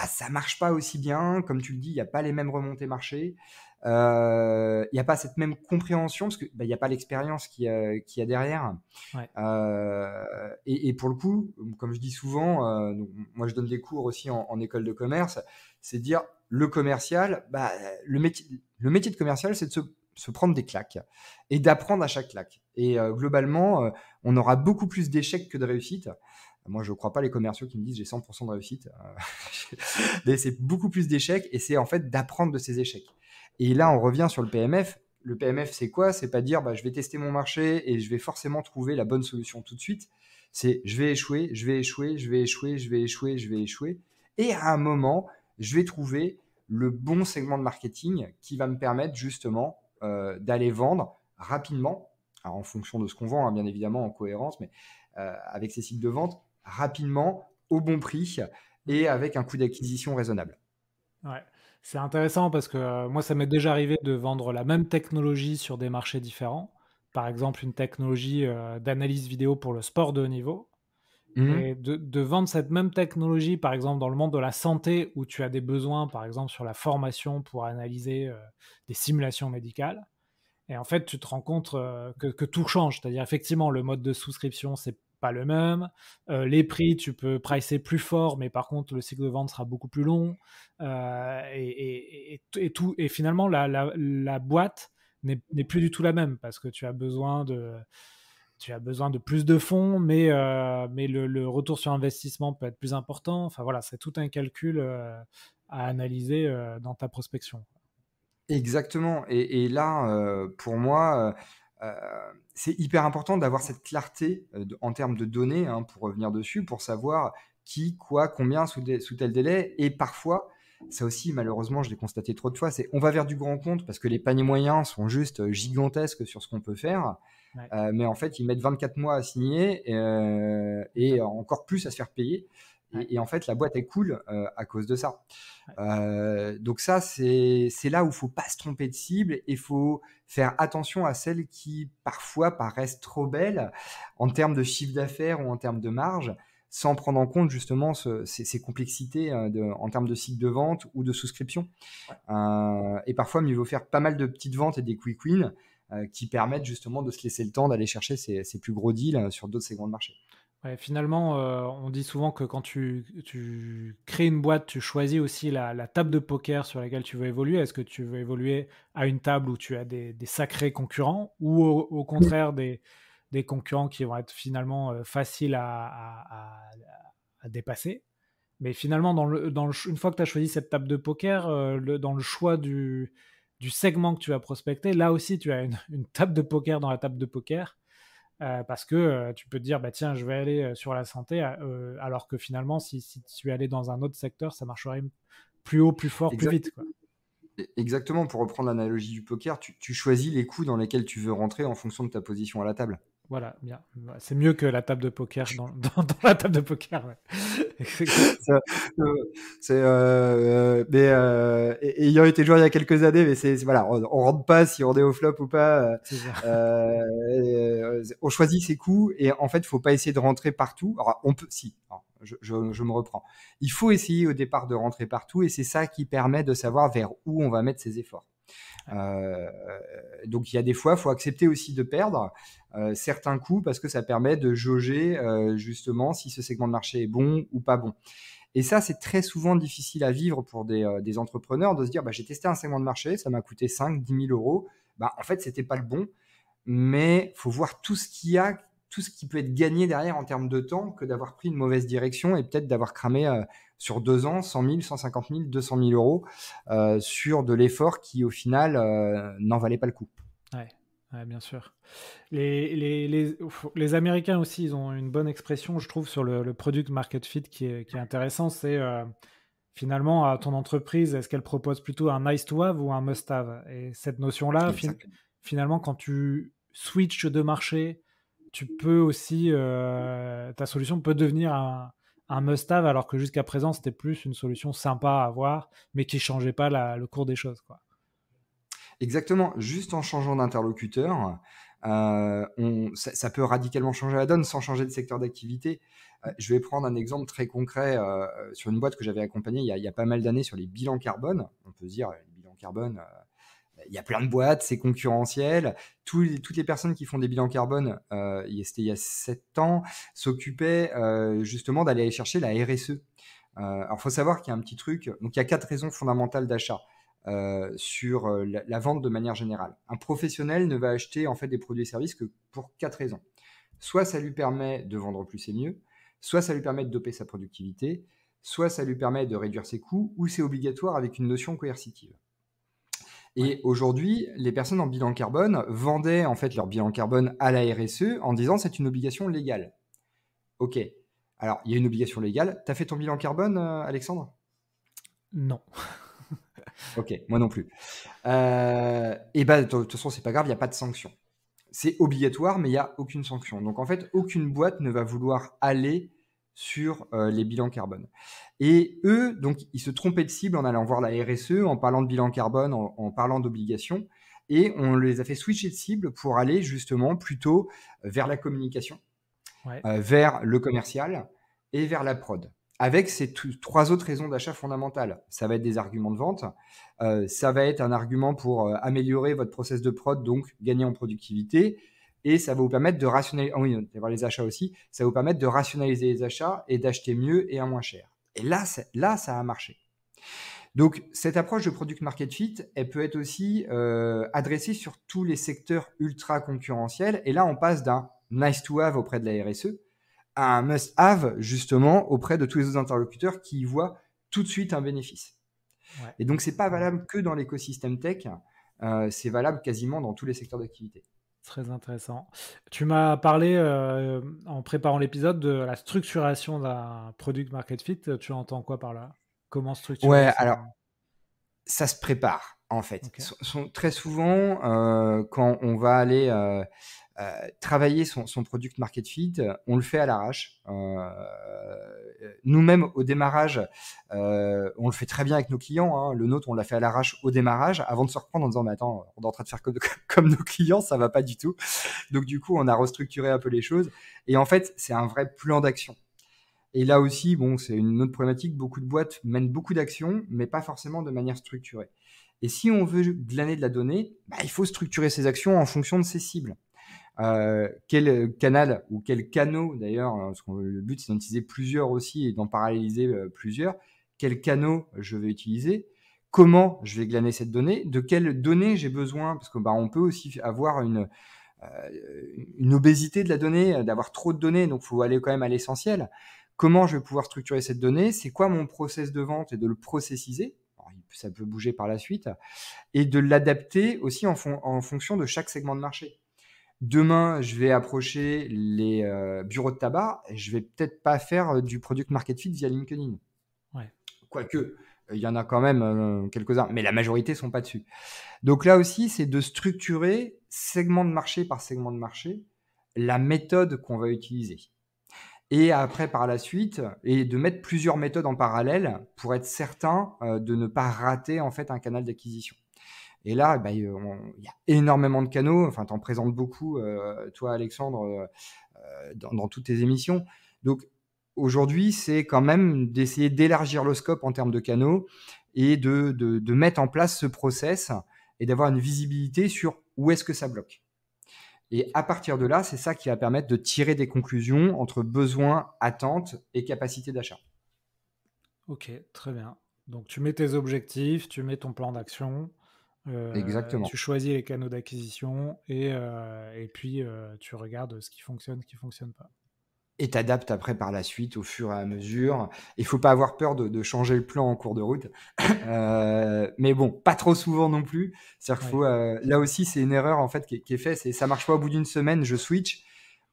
ça marche pas aussi bien. Comme tu le dis, il n'y a pas les mêmes remontées marché. Il n'y a pas cette même compréhension parce qu'il n'y a pas l'expérience qu'il y a derrière. Ouais. Et pour le coup, comme je dis souvent, donc, moi je donne des cours aussi en école de commerce, c'est dire le commercial, le métier de commercial, c'est de se prendre des claques et d'apprendre à chaque claque. Et globalement, on aura beaucoup plus d'échecs que de réussites. Moi, je ne crois pas les commerciaux qui me disent j'ai 100% de réussite. Mais c'est beaucoup plus d'échecs et c'est en fait d'apprendre de ces échecs. Et là, on revient sur le PMF. Le PMF, c'est quoi? C'est pas dire je vais tester mon marché et je vais forcément trouver la bonne solution tout de suite. C'est je vais échouer, je vais échouer, je vais échouer, je vais échouer, je vais échouer. Et à un moment, je vais trouver le bon segment de marketing qui va me permettre justement d'aller vendre rapidement, alors en fonction de ce qu'on vend, hein, bien évidemment en cohérence, mais avec ces cycles de vente, rapidement, au bon prix et avec un coût d'acquisition raisonnable. Ouais. C'est intéressant parce que moi, ça m'est déjà arrivé de vendre la même technologie sur des marchés différents. Par exemple, une technologie d'analyse vidéo pour le sport de haut niveau. Mmh. Et de vendre cette même technologie, par exemple, dans le monde de la santé, où tu as des besoins, par exemple, sur la formation pour analyser des simulations médicales. Et en fait, tu te rends compte que tout change. C'est-à-dire, effectivement, le mode de souscription, c'est pas le même. Les prix, tu peux pricer plus fort, mais par contre, le cycle de vente sera beaucoup plus long. Et finalement, la boîte n'est plus du tout la même parce que tu as besoin de plus de fonds, mais le retour sur investissement peut être plus important. Enfin voilà, c'est tout un calcul à analyser dans ta prospection. Exactement. Et là, pour moi, c'est hyper important d'avoir cette clarté en termes de données, hein, pour revenir dessus, pour savoir qui, quoi, combien sous tel délai. Et parfois, ça aussi, malheureusement, je l'ai constaté trop de fois, c'est on va vers du grand compte parce que les paniers moyens sont juste gigantesques sur ce qu'on peut faire. Ouais, Mais en fait, ils mettent 24 mois à signer et encore plus à se faire payer. ouais, Et en fait, la boîte est cool à cause de ça. ouais. Donc ça, c'est là où il faut pas se tromper de cible et il faut faire attention à celles qui parfois paraissent trop belles en termes de chiffre d'affaires ou en termes de marge, sans prendre en compte justement ces complexités en termes de cycle de vente ou de souscription. Et parfois, mieux vaut faire pas mal de petites ventes et des quick wins qui permettent justement de se laisser le temps d'aller chercher ces plus gros deals sur d'autres segments de marché. Ouais, finalement, on dit souvent que quand tu crées une boîte, tu choisis aussi la table de poker sur laquelle tu veux évoluer. Est-ce que tu veux évoluer à une table où tu as des sacrés concurrents ou au contraire des concurrents qui vont être finalement faciles à dépasser? Mais finalement, une fois que tu as choisi cette table de poker, dans le choix du segment que tu vas prospecter, là aussi, tu as une table de poker dans la table de poker. Parce que tu peux te dire, bah, tiens, je vais aller sur la santé, alors que finalement, si tu es allé dans un autre secteur, ça marcherait plus haut, plus fort, plus vite, quoi. Exactement, pour reprendre l'analogie du poker, tu choisis les coups dans lesquels tu veux rentrer en fonction de ta position à la table. Voilà, bien. Ouais, c'est mieux que la table de poker dans la table de poker. Ouais. Ça, mais ayant été joueur il y a quelques années, mais voilà, on rentre pas si on est au flop ou pas. C'est ça. On choisit ses coups et en fait, il faut pas essayer de rentrer partout. Alors, on peut, si. Alors, je me reprends. Il faut essayer au départ de rentrer partout et c'est ça qui permet de savoir vers où on va mettre ses efforts. Donc il y a des fois, il faut accepter aussi de perdre certains coups parce que ça permet de jauger justement si ce segment de marché est bon ou pas bon. Et ça, c'est très souvent difficile à vivre pour des entrepreneurs de se dire j'ai testé un segment de marché, ça m'a coûté 5, 10 000 euros. En fait, c'était pas le bon, mais faut voir tout ce qu'il y a, tout ce qui peut être gagné derrière en termes de temps que d'avoir pris une mauvaise direction et peut-être d'avoir cramé sur 2 ans 100 000, 150 000, 200 000 euros sur de l'effort qui au final n'en valait pas le coup. Ouais. Ouais, bien sûr. Les Américains aussi, ils ont une bonne expression, je trouve, sur le product market fit qui est intéressant. C'est finalement, à ton entreprise, est-ce qu'elle propose plutôt un nice to have ou un must have? Et cette notion-là, Exactement. finalement, quand tu switches de marché, tu peux aussi, ta solution peut devenir un must have, alors que jusqu'à présent, c'était plus une solution sympa à avoir, mais qui changeait pas le cours des choses, quoi. Exactement, juste en changeant d'interlocuteur, ça peut radicalement changer la donne sans changer de secteur d'activité. Je vais prendre un exemple très concret sur une boîte que j'avais accompagnée il y a pas mal d'années sur les bilans carbone. On peut se dire, les bilans carbone, il y a plein de boîtes, c'est concurrentiel. Toutes les personnes qui font des bilans carbone, c'était il y a 7 ans, s'occupaient justement d'aller chercher la RSE. Alors, il faut savoir qu'il y a un petit truc. Donc, il y a 4 raisons fondamentales d'achat sur la vente de manière générale. Un professionnel ne va acheter en fait des produits et services que pour 4 raisons. Soit ça lui permet de vendre plus et mieux, soit ça lui permet de doper sa productivité, soit ça lui permet de réduire ses coûts, ou c'est obligatoire avec une notion coercitive. Ouais. Et aujourd'hui, les personnes en bilan carbone vendaient en fait leur bilan carbone à la RSE en disant c'est une obligation légale. Ok. Alors, il y a une obligation légale. Tu as fait ton bilan carbone, Alexandre? Non. Ok, moi non plus. Et bah, de toute façon, c'est pas grave, il n'y a pas de sanction. C'est obligatoire, mais il n'y a aucune sanction. Donc, en fait, aucune boîte ne va vouloir aller sur les bilans carbone. Et eux, donc, ils se trompaient de cible en allant voir la RSE, en parlant de bilan carbone, en parlant d'obligations. Et on les a fait switcher de cible pour aller justement plutôt vers la communication, Ouais. vers le commercial et vers la prod. Avec ces 3 autres raisons d'achat fondamentales. Ça va être des arguments de vente, ça va être un argument pour améliorer votre process de prod, donc gagner en productivité, et ça va vous permettre de rationaliser, oui, d'avoir les achats aussi, ça va vous permettre de rationaliser les achats et d'acheter mieux et à moins cher. Et là, ça a marché. Donc, cette approche de product market fit, elle peut être aussi adressée sur tous les secteurs ultra concurrentiels. Et là, on passe d'un nice to have auprès de la RSE à un must have justement auprès de tous les autres interlocuteurs qui y voient tout de suite un bénéfice. Ouais. Et donc, c'est pas valable que dans l'écosystème tech, c'est valable quasiment dans tous les secteurs d'activité. Très intéressant. Tu m'as parlé, en préparant l'épisode, de la structuration d'un product market fit. Tu entends quoi par là? Comment structurer Ouais, ça? alors ça se prépare en fait. OK. Très souvent, quand on va aller travailler son product market fit, on le fait à l'arrache. Nous-mêmes au démarrage, on le fait très bien avec nos clients, hein. Le nôtre, on l'a fait à l'arrache au démarrage, avant de se reprendre en disant mais attends, on est en train de faire comme nos clients, ça va pas du tout. Donc du coup, on a restructuré un peu les choses. Et en fait, c'est un vrai plan d'action. Et là aussi, bon, c'est une autre problématique. Beaucoup de boîtes mènent beaucoup d'actions, mais pas forcément de manière structurée. Et si on veut glaner de la donnée, bah, il faut structurer ses actions en fonction de ses cibles. Quel canal ou quel canot d'ailleurs, parce que le but c'est d'en utiliser plusieurs aussi et d'en paralléliser plusieurs. Quels canaux je vais utiliser? Comment je vais glaner cette donnée? De quelles données j'ai besoin? Parce que bah, on peut aussi avoir une obésité de la donnée, d'avoir trop de données, donc il faut aller quand même à l'essentiel. Comment je vais pouvoir structurer cette donnée? C'est quoi mon process de vente et de le processiser? Alors, ça peut bouger par la suite et de l'adapter aussi en fonction de chaque segment de marché. Demain, je vais approcher les bureaux de tabac et je vais peut-être pas faire du product market fit via LinkedIn. Ouais. Quoique, il y en a quand même quelques-uns, mais la majorité sont pas dessus. Donc là aussi, c'est de structurer segment de marché par segment de marché la méthode qu'on va utiliser. Et après, par la suite, et de mettre plusieurs méthodes en parallèle pour être certain de ne pas rater en fait un canal d'acquisition. Et là, bah, il y a énormément de canaux. Enfin, tu en présentes beaucoup, toi, Alexandre, dans toutes tes émissions. Donc, aujourd'hui, c'est quand même d'essayer d'élargir le scope en termes de canaux et de mettre en place ce process et d'avoir une visibilité sur où est-ce que ça bloque. Et à partir de là, c'est ça qui va permettre de tirer des conclusions entre besoins, attentes et capacité d'achat. OK, très bien. Donc tu mets tes objectifs, tu mets ton plan d'action, tu Exactement. choisis les canaux d'acquisition et puis, tu regardes ce qui fonctionne pas. et t'adaptes après par la suite au fur et à mesure. Il faut pas avoir peur de changer le plan en cours de route. Mais bon, pas trop souvent non plus. C'est-à-dire qu'il Ouais. faut, là aussi, c'est une erreur en fait qui est faite. C'est ça marche pas au bout d'une semaine, je switch.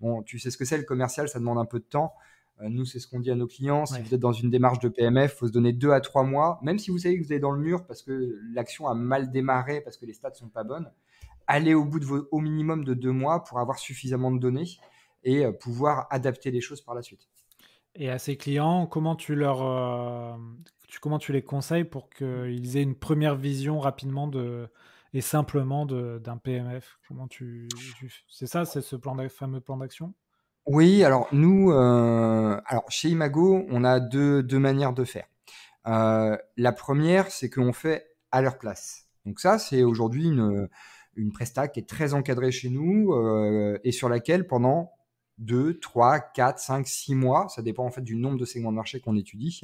Bon, tu sais ce que c'est le commercial, ça demande un peu de temps. Nous, c'est ce qu'on dit à nos clients. Si Ouais. vous êtes dans une démarche de PMF, faut se donner 2 à 3 mois, même si vous savez que vous êtes dans le mur parce que l'action a mal démarré, parce que les stats sont pas bonnes. Allez au bout au minimum de 2 mois pour avoir suffisamment de données et pouvoir adapter les choses par la suite. Et à ces clients, comment tu les conseilles pour qu'ils aient une première vision rapidement et simplement d'un PMF? C'est ça, c'est ce fameux plan d'action? Oui, alors nous, alors chez Imago, on a deux manières de faire. La première, c'est qu'on fait à leur place. Donc ça, c'est aujourd'hui une presta qui est très encadrée chez nous et sur laquelle pendant 2, 3, 4, 5, 6 mois, ça dépend en fait du nombre de segments de marché qu'on étudie,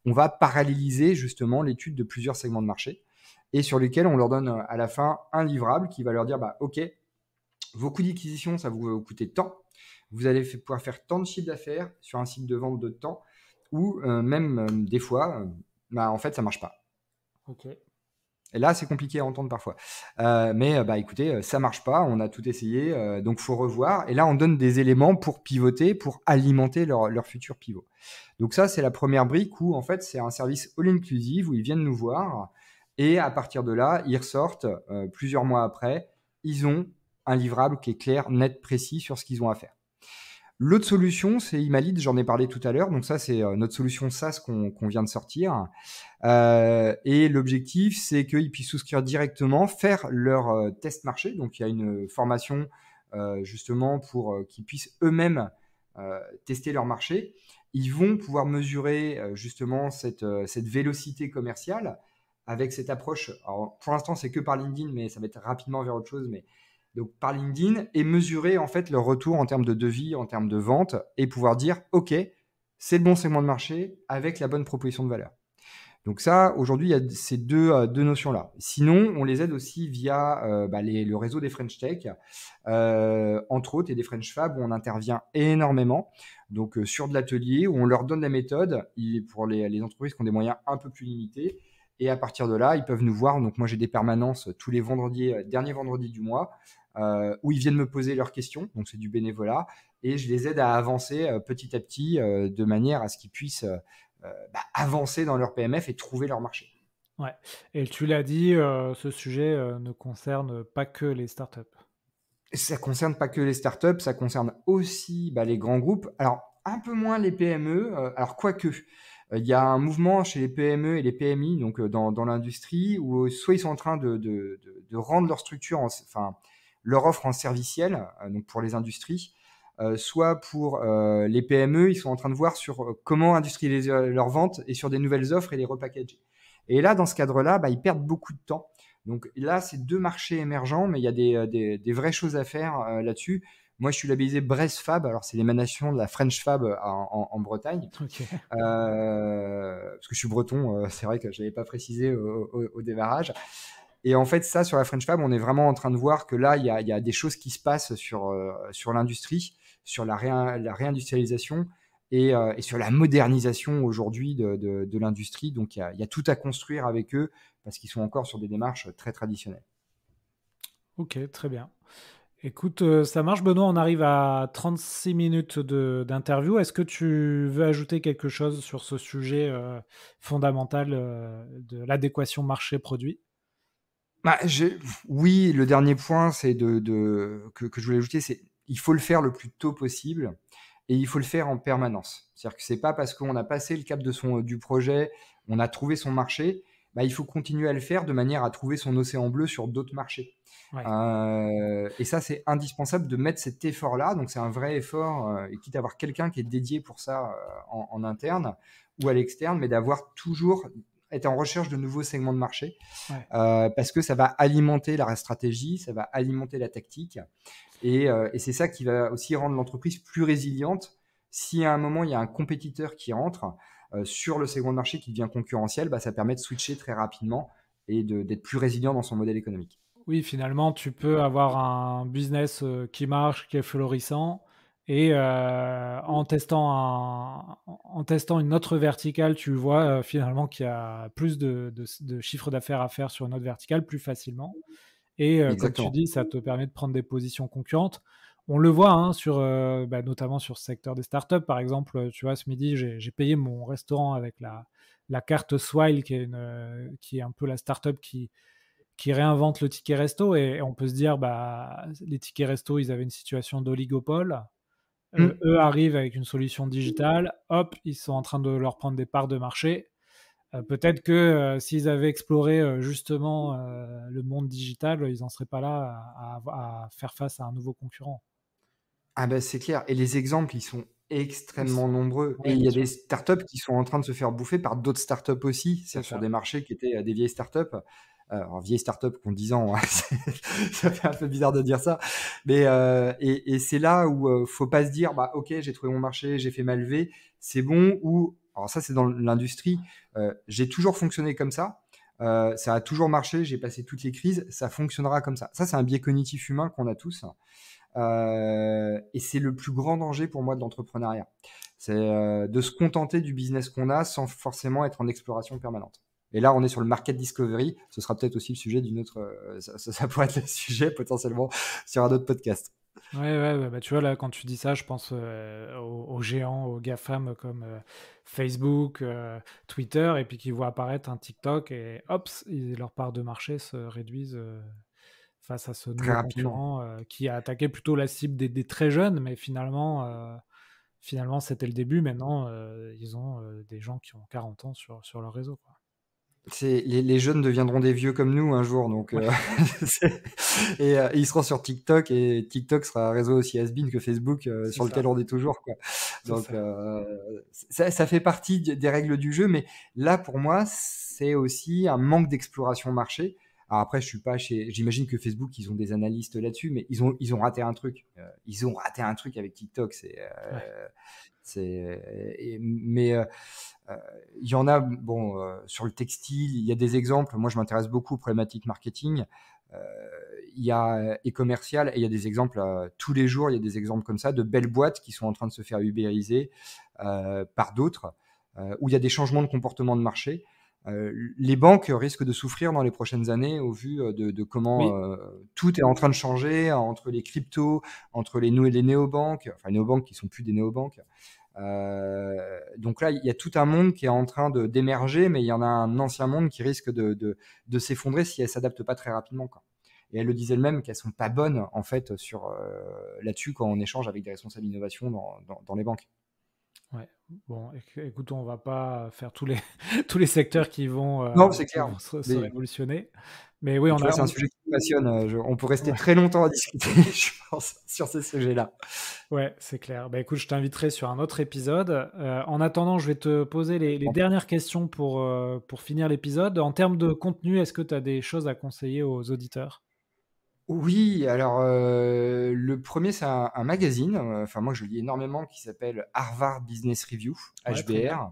on va paralléliser justement l'étude de plusieurs segments de marché et sur lesquels on leur donne à la fin un livrable qui va leur dire, bah, OK, vos coûts d'acquisition, ça vous coûter tant. Vous allez pouvoir faire tant de chiffre d'affaires sur un site de vente de temps ou même des fois, bah, en fait, ça marche pas. OK. Et là, c'est compliqué à entendre parfois. Mais bah, écoutez, ça marche pas, on a tout essayé, donc faut revoir. Et là, on donne des éléments pour pivoter, pour alimenter leur futur pivot. Donc ça, c'est la première brique où en fait, c'est un service all-inclusive où ils viennent nous voir et à partir de là, ils ressortent plusieurs mois après, ils ont un livrable qui est clair, net, précis sur ce qu'ils ont à faire. L'autre solution, c'est Imalid, j'en ai parlé tout à l'heure. Donc ça, c'est notre solution SaaS qu'on vient de sortir. Et l'objectif, c'est qu'ils puissent souscrire directement, faire leur test marché. Donc il y a une formation justement pour qu'ils puissent eux-mêmes tester leur marché. Ils vont pouvoir mesurer justement cette vélocité commerciale avec cette approche. Alors, pour l'instant, c'est que par LinkedIn, mais ça va être rapidement vers autre chose. Mais donc par LinkedIn et mesurer en fait leur retour en termes de devis, en termes de vente et pouvoir dire OK, c'est le bon segment de marché avec la bonne proposition de valeur. Donc ça, aujourd'hui, il y a ces deux notions-là. Sinon, on les aide aussi via le réseau des French Tech, entre autres, et des French Fab où on intervient énormément. Donc sur de l'atelier, où on leur donne la méthode pour les entreprises qui ont des moyens un peu plus limités. Et à partir de là, ils peuvent nous voir. Donc moi, j'ai des permanences tous les vendredis, dernier vendredi du mois, où ils viennent me poser leurs questions. Donc c'est du bénévolat. Et je les aide à avancer petit à petit de manière à ce qu'ils puissent avancer dans leur PMF et trouver leur marché. Ouais. Et tu l'as dit, ce sujet ne concerne pas que les startups. Ça concerne pas que les startups, ça concerne aussi les grands groupes. Alors, un peu moins les PME. Alors, quoique, il y a un mouvement chez les PME et les PMI, donc dans l'industrie, où soit ils sont en train de rendre leur structure, enfin, leur offre en serviciel, donc pour les industries, soit pour les PME, ils sont en train de voir sur comment industrialiser leurs ventes et sur des nouvelles offres et les repackager. Et là, dans ce cadre-là, ils perdent beaucoup de temps. Donc là, c'est deux marchés émergents, mais il y a des vraies choses à faire là-dessus. Moi, je suis labellisé Brest Fab. Alors, c'est l'émanation de la French Fab en Bretagne. OK. Parce que je suis breton, c'est vrai que je n'avais pas précisé au démarrage. Et en fait, ça, sur la French Fab, on est vraiment en train de voir que là, il y a des choses qui se passent sur l'industrie, sur la réindustrialisation et sur la modernisation aujourd'hui de l'industrie. Donc, il y a tout à construire avec eux parce qu'ils sont encore sur des démarches très traditionnelles. OK, très bien. Écoute, ça marche Benoît, on arrive à 36 minutes d'interview. Est-ce que tu veux ajouter quelque chose sur ce sujet, fondamental, de l'adéquation marché-produit? Bah, oui, le dernier point, c'est que je voulais ajouter, c'est il faut le faire le plus tôt possible et il faut le faire en permanence. C'est-à-dire que c'est pas parce qu'on a passé le cap du projet, on a trouvé son marché, il faut continuer à le faire de manière à trouver son océan bleu sur d'autres marchés. Ouais. Et ça, c'est indispensable de mettre cet effort-là. Donc, c'est un vrai effort, et quitte à avoir quelqu'un qui est dédié pour ça en interne ou à l'externe, mais d'avoir toujours être en recherche de nouveaux segments de marché. Ouais. Parce que ça va alimenter la stratégie, ça va alimenter la tactique. Et c'est ça qui va aussi rendre l'entreprise plus résiliente. Si à un moment, il y a un compétiteur qui entre sur le segment de marché qui devient concurrentiel, ça permet de switcher très rapidement et d'être plus résilient dans son modèle économique. Oui, finalement, tu peux avoir un business, qui marche, qui est florissant Et en testant une autre verticale, tu vois finalement qu'il y a plus de chiffre d'affaires à faire sur une autre verticale plus facilement. Et comme tu Exactement. dis, ça te permet de prendre des positions concurrentes. On le voit hein, notamment sur ce secteur des startups. Par exemple, tu vois, ce midi, j'ai payé mon restaurant avec la carte Swile, qui est un peu la startup qui réinvente le ticket resto. Et on peut se dire, bah, les tickets resto, ils avaient une situation d'oligopole. Hmm. Eux arrivent avec une solution digitale. Hop, ils sont en train de leur prendre des parts de marché. Peut-être que s'ils avaient exploré justement le monde digital, ils n'en seraient pas là à faire face à un nouveau concurrent. Ah ben c'est clair. Et les exemples, ils sont Ils sont- extrêmement nombreux. Et Ouais, il y bien a des sûr, startups qui sont en train de se faire bouffer par d'autres startups aussi, c'est c'est sur ça. des marchés qui étaient des vieilles startups. Alors, vieilles startups qui ont 10 ans, hein, ça fait un peu bizarre de dire ça. Mais et c'est là où faut pas se dire, bah ok, j'ai trouvé mon marché, j'ai fait ma levée, c'est bon. Ou alors ça, c'est dans l'industrie. J'ai toujours fonctionné comme ça. Ça a toujours marché, j'ai passé toutes les crises, ça fonctionnera comme ça. Ça, c'est un biais cognitif humain qu'on a tous. Et c'est le plus grand danger pour moi de l'entrepreneuriat. C'est de se contenter du business qu'on a sans forcément être en exploration permanente. Et là, on est sur le market discovery. Ce sera peut-être aussi le sujet d'une autre. Ça pourrait être le sujet potentiellement sur un autre podcast. Ouais, ouais, ouais, bah, tu vois, là, quand tu dis ça, je pense aux géants, aux GAFAM comme Facebook, Twitter, et puis qui voient apparaître un TikTok, et hop, leur part de marché se réduisent face à ce Très nouveau rapidement. concurrent qui a attaqué plutôt la cible des très jeunes, mais finalement, c'était le début. Maintenant, ils ont des gens qui ont 40 ans sur leur réseau, quoi. Les jeunes deviendront des vieux comme nous un jour, donc Ouais, et ils seront sur TikTok et TikTok sera un réseau aussi has-been que Facebook c'est sur ça, lequel on est toujours, quoi. c'est Donc ça. ça fait partie des règles du jeu, mais là pour moi c'est aussi un manque d'exploration marché. Alors après je suis pas chez, j'imagine que Facebook ils ont des analystes là-dessus, mais ils ont raté un truc. Ils ont raté un truc avec TikTok, Ouais. mais il y en a, bon, sur le textile, il y a des exemples. Moi, je m'intéresse beaucoup aux problématiques marketing. Euh, il y a e-commercial et il y a des exemples tous les jours. Il y a des exemples comme ça de belles boîtes qui sont en train de se faire ubériser par d'autres, où il y a des changements de comportement de marché. Les banques risquent de souffrir dans les prochaines années au vu de comment Oui, tout est en train de changer entre les cryptos, entre les néobanques, enfin les néobanques qui sont plus des néobanques. Donc là, il y a tout un monde qui est en train d'émerger, mais il y en a un ancien monde qui risque de s'effondrer si elle s'adapte pas très rapidement, quoi. Et elle le disait elle-même qu'elles sont pas bonnes en fait sur là-dessus quand on échange avec des responsables d'innovation dans les banques. ouais. Bon, écoute, on va pas faire tous les tous les secteurs Non, c'est qui clair. vont se Mais, révolutionner. Mais oui, mais tu vois, c'est un sujet qui me passionne. On peut rester ouais, très longtemps à discuter, je pense, sur ces sujets-là. ouais, c'est clair. Bah écoute, je t'inviterai sur un autre épisode. En attendant, je vais te poser les Bon. dernières questions pour finir l'épisode. En termes de contenu, est-ce que tu as des choses à conseiller aux auditeurs? Oui, alors le premier c'est un magazine, enfin moi je lis énormément, qui s'appelle Harvard Business Review, Ouais, très bien. HBR.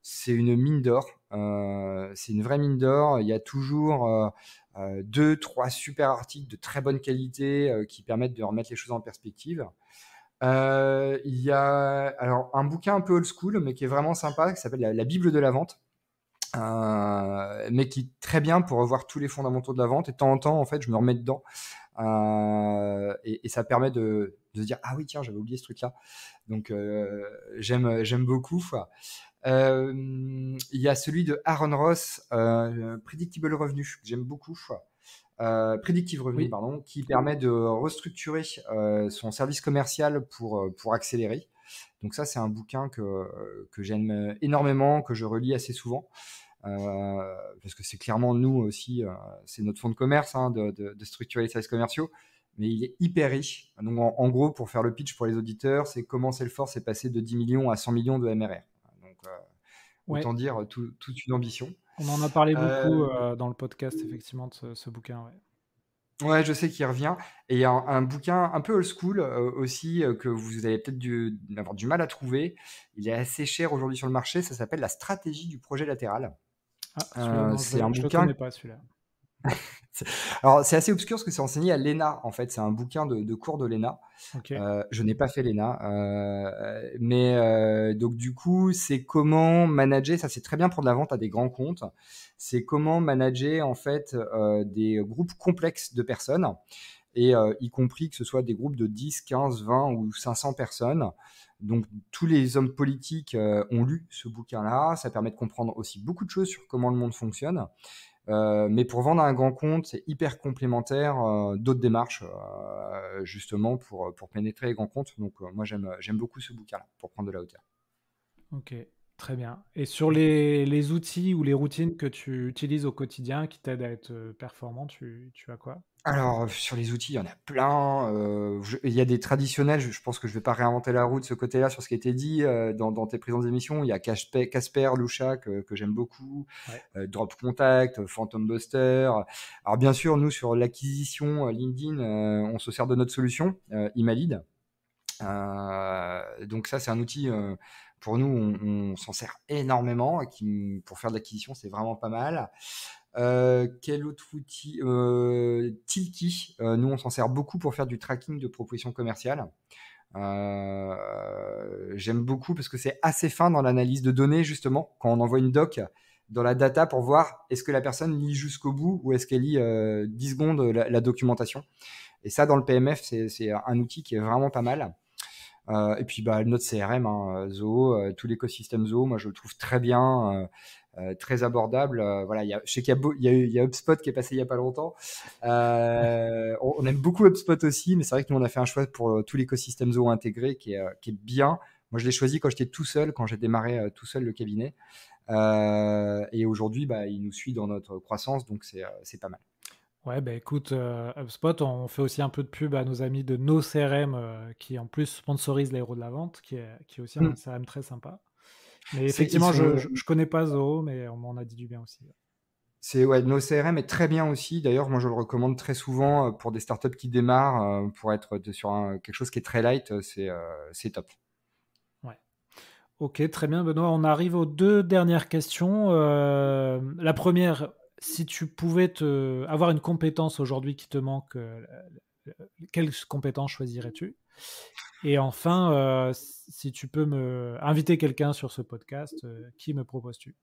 C'est une mine d'or, c'est une vraie mine d'or. Il y a toujours 2-3 super articles de très bonne qualité qui permettent de remettre les choses en perspective. Il y a alors un bouquin un peu old school, mais qui est vraiment sympa, qui s'appelle la Bible de la vente, mais qui est très bien pour revoir tous les fondamentaux de la vente. Et de temps en temps, en fait, je me remets dedans. Et ça permet de se dire, ah oui, tiens, j'avais oublié ce truc-là. Donc, j'aime beaucoup. Il y a celui de Aaron Ross, Predictable Revenue, que j'aime beaucoup. Predictive Revenue, Oui, pardon, qui permet de restructurer son service commercial pour accélérer. Donc ça, c'est un bouquin que j'aime énormément, que je relis assez souvent. Parce que c'est clairement nous aussi, c'est notre fonds de commerce hein, de structurer les services commerciaux, mais il est hyper riche. Donc en gros, pour faire le pitch pour les auditeurs, c'est comment Salesforce est passé de 10 millions à 100 millions de MRR. Donc ouais. autant dire toute une ambition. On en a parlé beaucoup Euh, dans le podcast, effectivement, de ce bouquin. Ouais. ouais, je sais qu'il revient. Et il y a un bouquin un peu old school aussi que vous avez peut-être avoir du mal à trouver. Il est assez cher aujourd'hui sur le marché. Ça s'appelle La stratégie du projet latéral. Ah, celui-là, non, C'est un je le bouquin. connais pas, celui-là. Alors, c'est assez obscur parce que c'est enseigné à l'ENA, en fait. C'est un bouquin de cours de l'ENA. Ok. Je n'ai pas fait l'ENA. Mais donc, du coup, c'est comment manager. Ça, c'est très bien pour de la vente à des grands comptes. C'est comment manager, en fait, des groupes complexes de personnes. Et y compris que ce soit des groupes de 10, 15, 20 ou 500 personnes. Donc, tous les hommes politiques ont lu ce bouquin-là. Ça permet de comprendre aussi beaucoup de choses sur comment le monde fonctionne. Mais pour vendre à un grand compte, c'est hyper complémentaire d'autres démarches, justement, pour pénétrer les grands comptes. Donc, moi, j'aime beaucoup ce bouquin-là pour prendre de la hauteur. Ok, très bien. Et sur les outils ou les routines que tu utilises au quotidien qui t'aident à être performant, tu as quoi? Alors, sur les outils, il y en a plein. Il y a des traditionnels. Je pense que je vais pas réinventer la roue de ce côté-là sur ce qui a été dit dans tes précédentes émissions. Il y a Casper, Lusha que j'aime beaucoup, Ouais. Drop Contact, Phantom Buster. Alors bien sûr, nous sur l'acquisition LinkedIn, on se sert de notre solution Imalid. Donc ça, c'est un outil pour nous, on s'en sert énormément. Pour faire de l'acquisition, c'est vraiment pas mal. Quel autre outil Tilki. Nous, on s'en sert beaucoup pour faire du tracking de propositions commerciales. J'aime beaucoup parce que c'est assez fin dans l'analyse de données, justement, quand on envoie une doc dans la data pour voir est-ce que la personne lit jusqu'au bout ou est-ce qu'elle lit 10 secondes la documentation. Et ça, dans le PMF, c'est un outil qui est vraiment pas mal. Et puis notre CRM, hein, Zoho, tout l'écosystème Zoho, moi je le trouve très bien, très abordable. Voilà, je sais il y a HubSpot qui est passé il y a pas longtemps. On aime beaucoup HubSpot aussi, mais c'est vrai que nous on a fait un choix pour tout l'écosystème Zoho intégré qui est bien. Moi je l'ai choisi quand j'étais tout seul, quand j'ai démarré tout seul le cabinet. Et aujourd'hui, il nous suit dans notre croissance, donc c'est pas mal. Ouais, bah écoute, HubSpot, on fait aussi un peu de pub à nos amis de nos CRM qui en plus sponsorisent les héros de la vente, qui est aussi un Mm. CRM très sympa. Mais Ils effectivement, sont, je connais pas Zoho, mais on m'en a dit du bien aussi. Ouais, nos CRM est très bien aussi. D'ailleurs, moi, je le recommande très souvent pour des startups qui démarrent, pour être sur quelque chose qui est très light, c'est top. Ouais. Ok, très bien, Benoît. On arrive aux deux dernières questions. La première, si tu pouvais avoir une compétence aujourd'hui qui te manque, quelle compétence choisirais-tu? Et enfin, si tu peux me inviter quelqu'un sur ce podcast, qui me proposes-tu?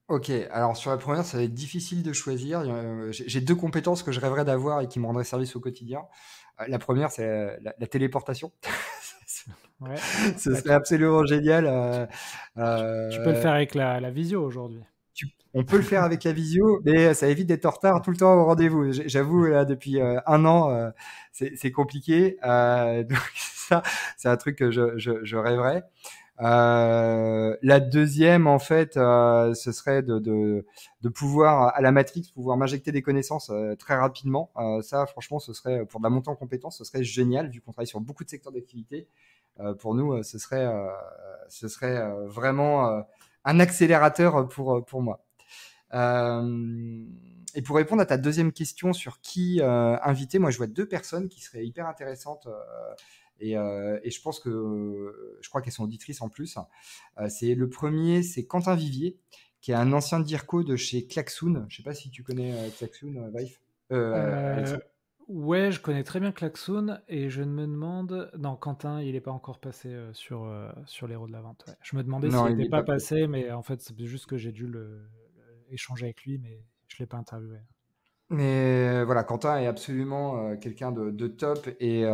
Ok, alors sur la première, ça va être difficile de choisir. J'ai deux compétences que je rêverais d'avoir et qui me rendraient service au quotidien. La première, c'est la téléportation. Ouais. Ce Bah, serait absolument génial. tu peux le Euh, faire avec la visio aujourd'hui. On peut le faire avec la visio, mais ça évite d'être en retard tout le temps au rendez-vous. J'avoue, là, depuis un an, c'est compliqué. Donc ça, c'est un truc que je rêverais. La deuxième, en fait, ce serait de pouvoir, à la Matrix, pouvoir m'injecter des connaissances très rapidement. Ça, franchement, ce serait, pour de la montée en compétences, ce serait génial, vu qu'on travaille sur beaucoup de secteurs d'activité. Pour nous, ce serait vraiment un accélérateur pour moi. Euh, et pour répondre à ta deuxième question sur qui inviter, moi je vois deux personnes qui seraient hyper intéressantes et je pense que je crois qu'elles sont auditrices en plus. C'est le premier, c'est Quentin Vivier, qui est un ancien DIRCO de chez Klaxoon. Je sais pas si tu connais Klaxoon, Vaif. Euh, Alexandre. ouais, je connais très bien Klaxoon et je me demande. Non, Quentin, il n'est pas encore passé sur l'héros de la vente. Ouais. Je me demandais s'il Non, il n'était est pas pas. passé, mais en fait, c'est juste que j'ai dû échanger avec lui, mais je ne l'ai pas interviewé. Mais voilà, Quentin est absolument quelqu'un de top et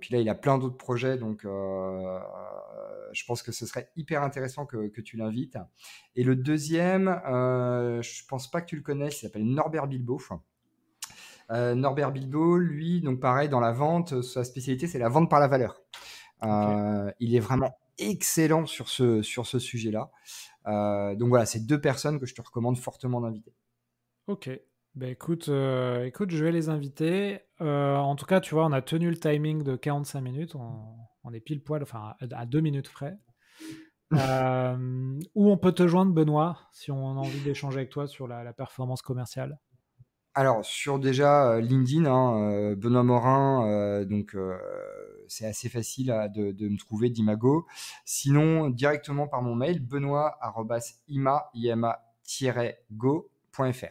puis là il a plein d'autres projets donc je pense que ce serait hyper intéressant que tu l'invites. Et le deuxième, je pense pas que tu le connaisses, il s'appelle Norbert Bilbao. Norbert Bilbao, lui, donc pareil dans la vente, sa spécialité c'est la vente par la valeur. Ok. Il est vraiment excellent sur ce sujet-là. Donc voilà, c'est deux personnes que je te recommande fortement d'inviter. Ok. Ben écoute, je vais les inviter. En tout cas, tu vois, on a tenu le timing de 45 minutes. On est pile poil, enfin, à 2 minutes près. Où on peut te joindre, Benoît, si on a envie d'échanger avec toi sur la performance commerciale? Alors, sur déjà LinkedIn, hein, Benoît Morin, donc c'est assez facile de me trouver d'Imago. Sinon, directement par mon mail, benoît@ima-go.fr.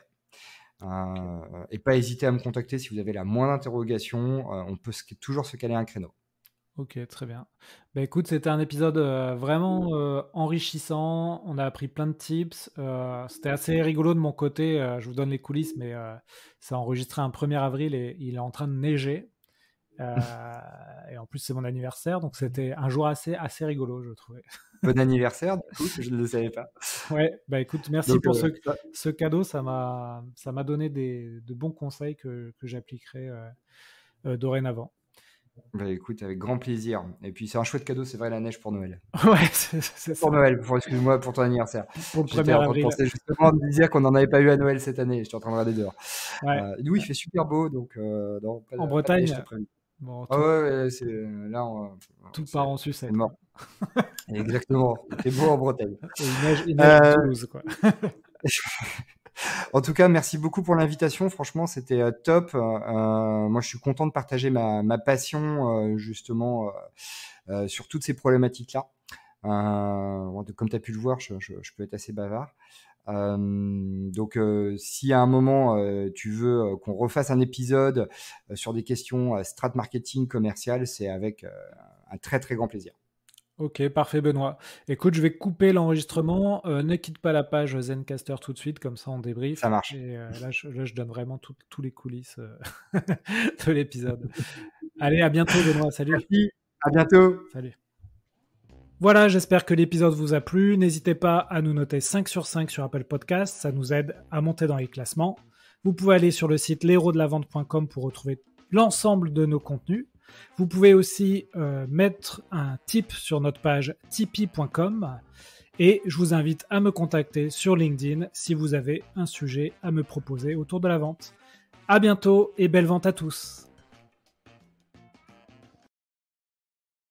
Et pas hésiter à me contacter si vous avez la moindre interrogation. On peut toujours se caler un créneau. Ok, très bien. Bah, écoute, c'était un épisode vraiment enrichissant. On a appris plein de tips. C'était assez rigolo de mon côté. Je vous donne les coulisses, mais ça a enregistré un 1er avril et il est en train de neiger. Et en plus, c'est mon anniversaire, donc c'était un jour assez rigolo, je trouvais. Bon anniversaire, du coup, je ne le savais pas. Ouais, bah écoute, merci Donc, pour ce cadeau. Ça m'a donné de bons conseils que j'appliquerai dorénavant. Bah écoute, avec grand plaisir. Et puis c'est un chouette cadeau, c'est vrai, la neige pour Noël. Ouais, c'est ça. Pour Noël, excuse-moi, pour ton anniversaire. Pour le J'étais 1er en train de avril. penser justement à me dire qu'on n'en avait pas eu à Noël cette année. J'étais en train de regarder dehors. Ouais. Oui, il fait super beau, donc non, En Bretagne, neige cet après-midi. bon, Ah ouais, là, tout part en sucette. c'est mort. Exactement. C'est beau en Bretagne. Et il neige à Toulouse, quoi. En tout cas, merci beaucoup pour l'invitation. Franchement, c'était top. Moi, je suis content de partager ma passion justement sur toutes ces problématiques-là. Comme tu as pu le voir, je peux être assez bavard. Donc, si à un moment tu veux qu'on refasse un épisode sur des questions strat marketing commercial, c'est avec un très très grand plaisir. Ok, parfait Benoît. Écoute, je vais couper l'enregistrement. Ne quitte pas la page Zencastr tout de suite, comme ça on débrief. Ça marche. Et là, je donne vraiment tous les coulisses de l'épisode. Allez, à bientôt Benoît, salut. Merci, à bientôt. Salut. Voilà, j'espère que l'épisode vous a plu. N'hésitez pas à nous noter 5 sur 5 sur Apple Podcast, ça nous aide à monter dans les classements. Vous pouvez aller sur le site lesheroesdelavente.com pour retrouver l'ensemble de nos contenus. Vous pouvez aussi mettre un tip sur notre page tipeee.com et je vous invite à me contacter sur LinkedIn si vous avez un sujet à me proposer autour de la vente. À bientôt et belle vente à tous.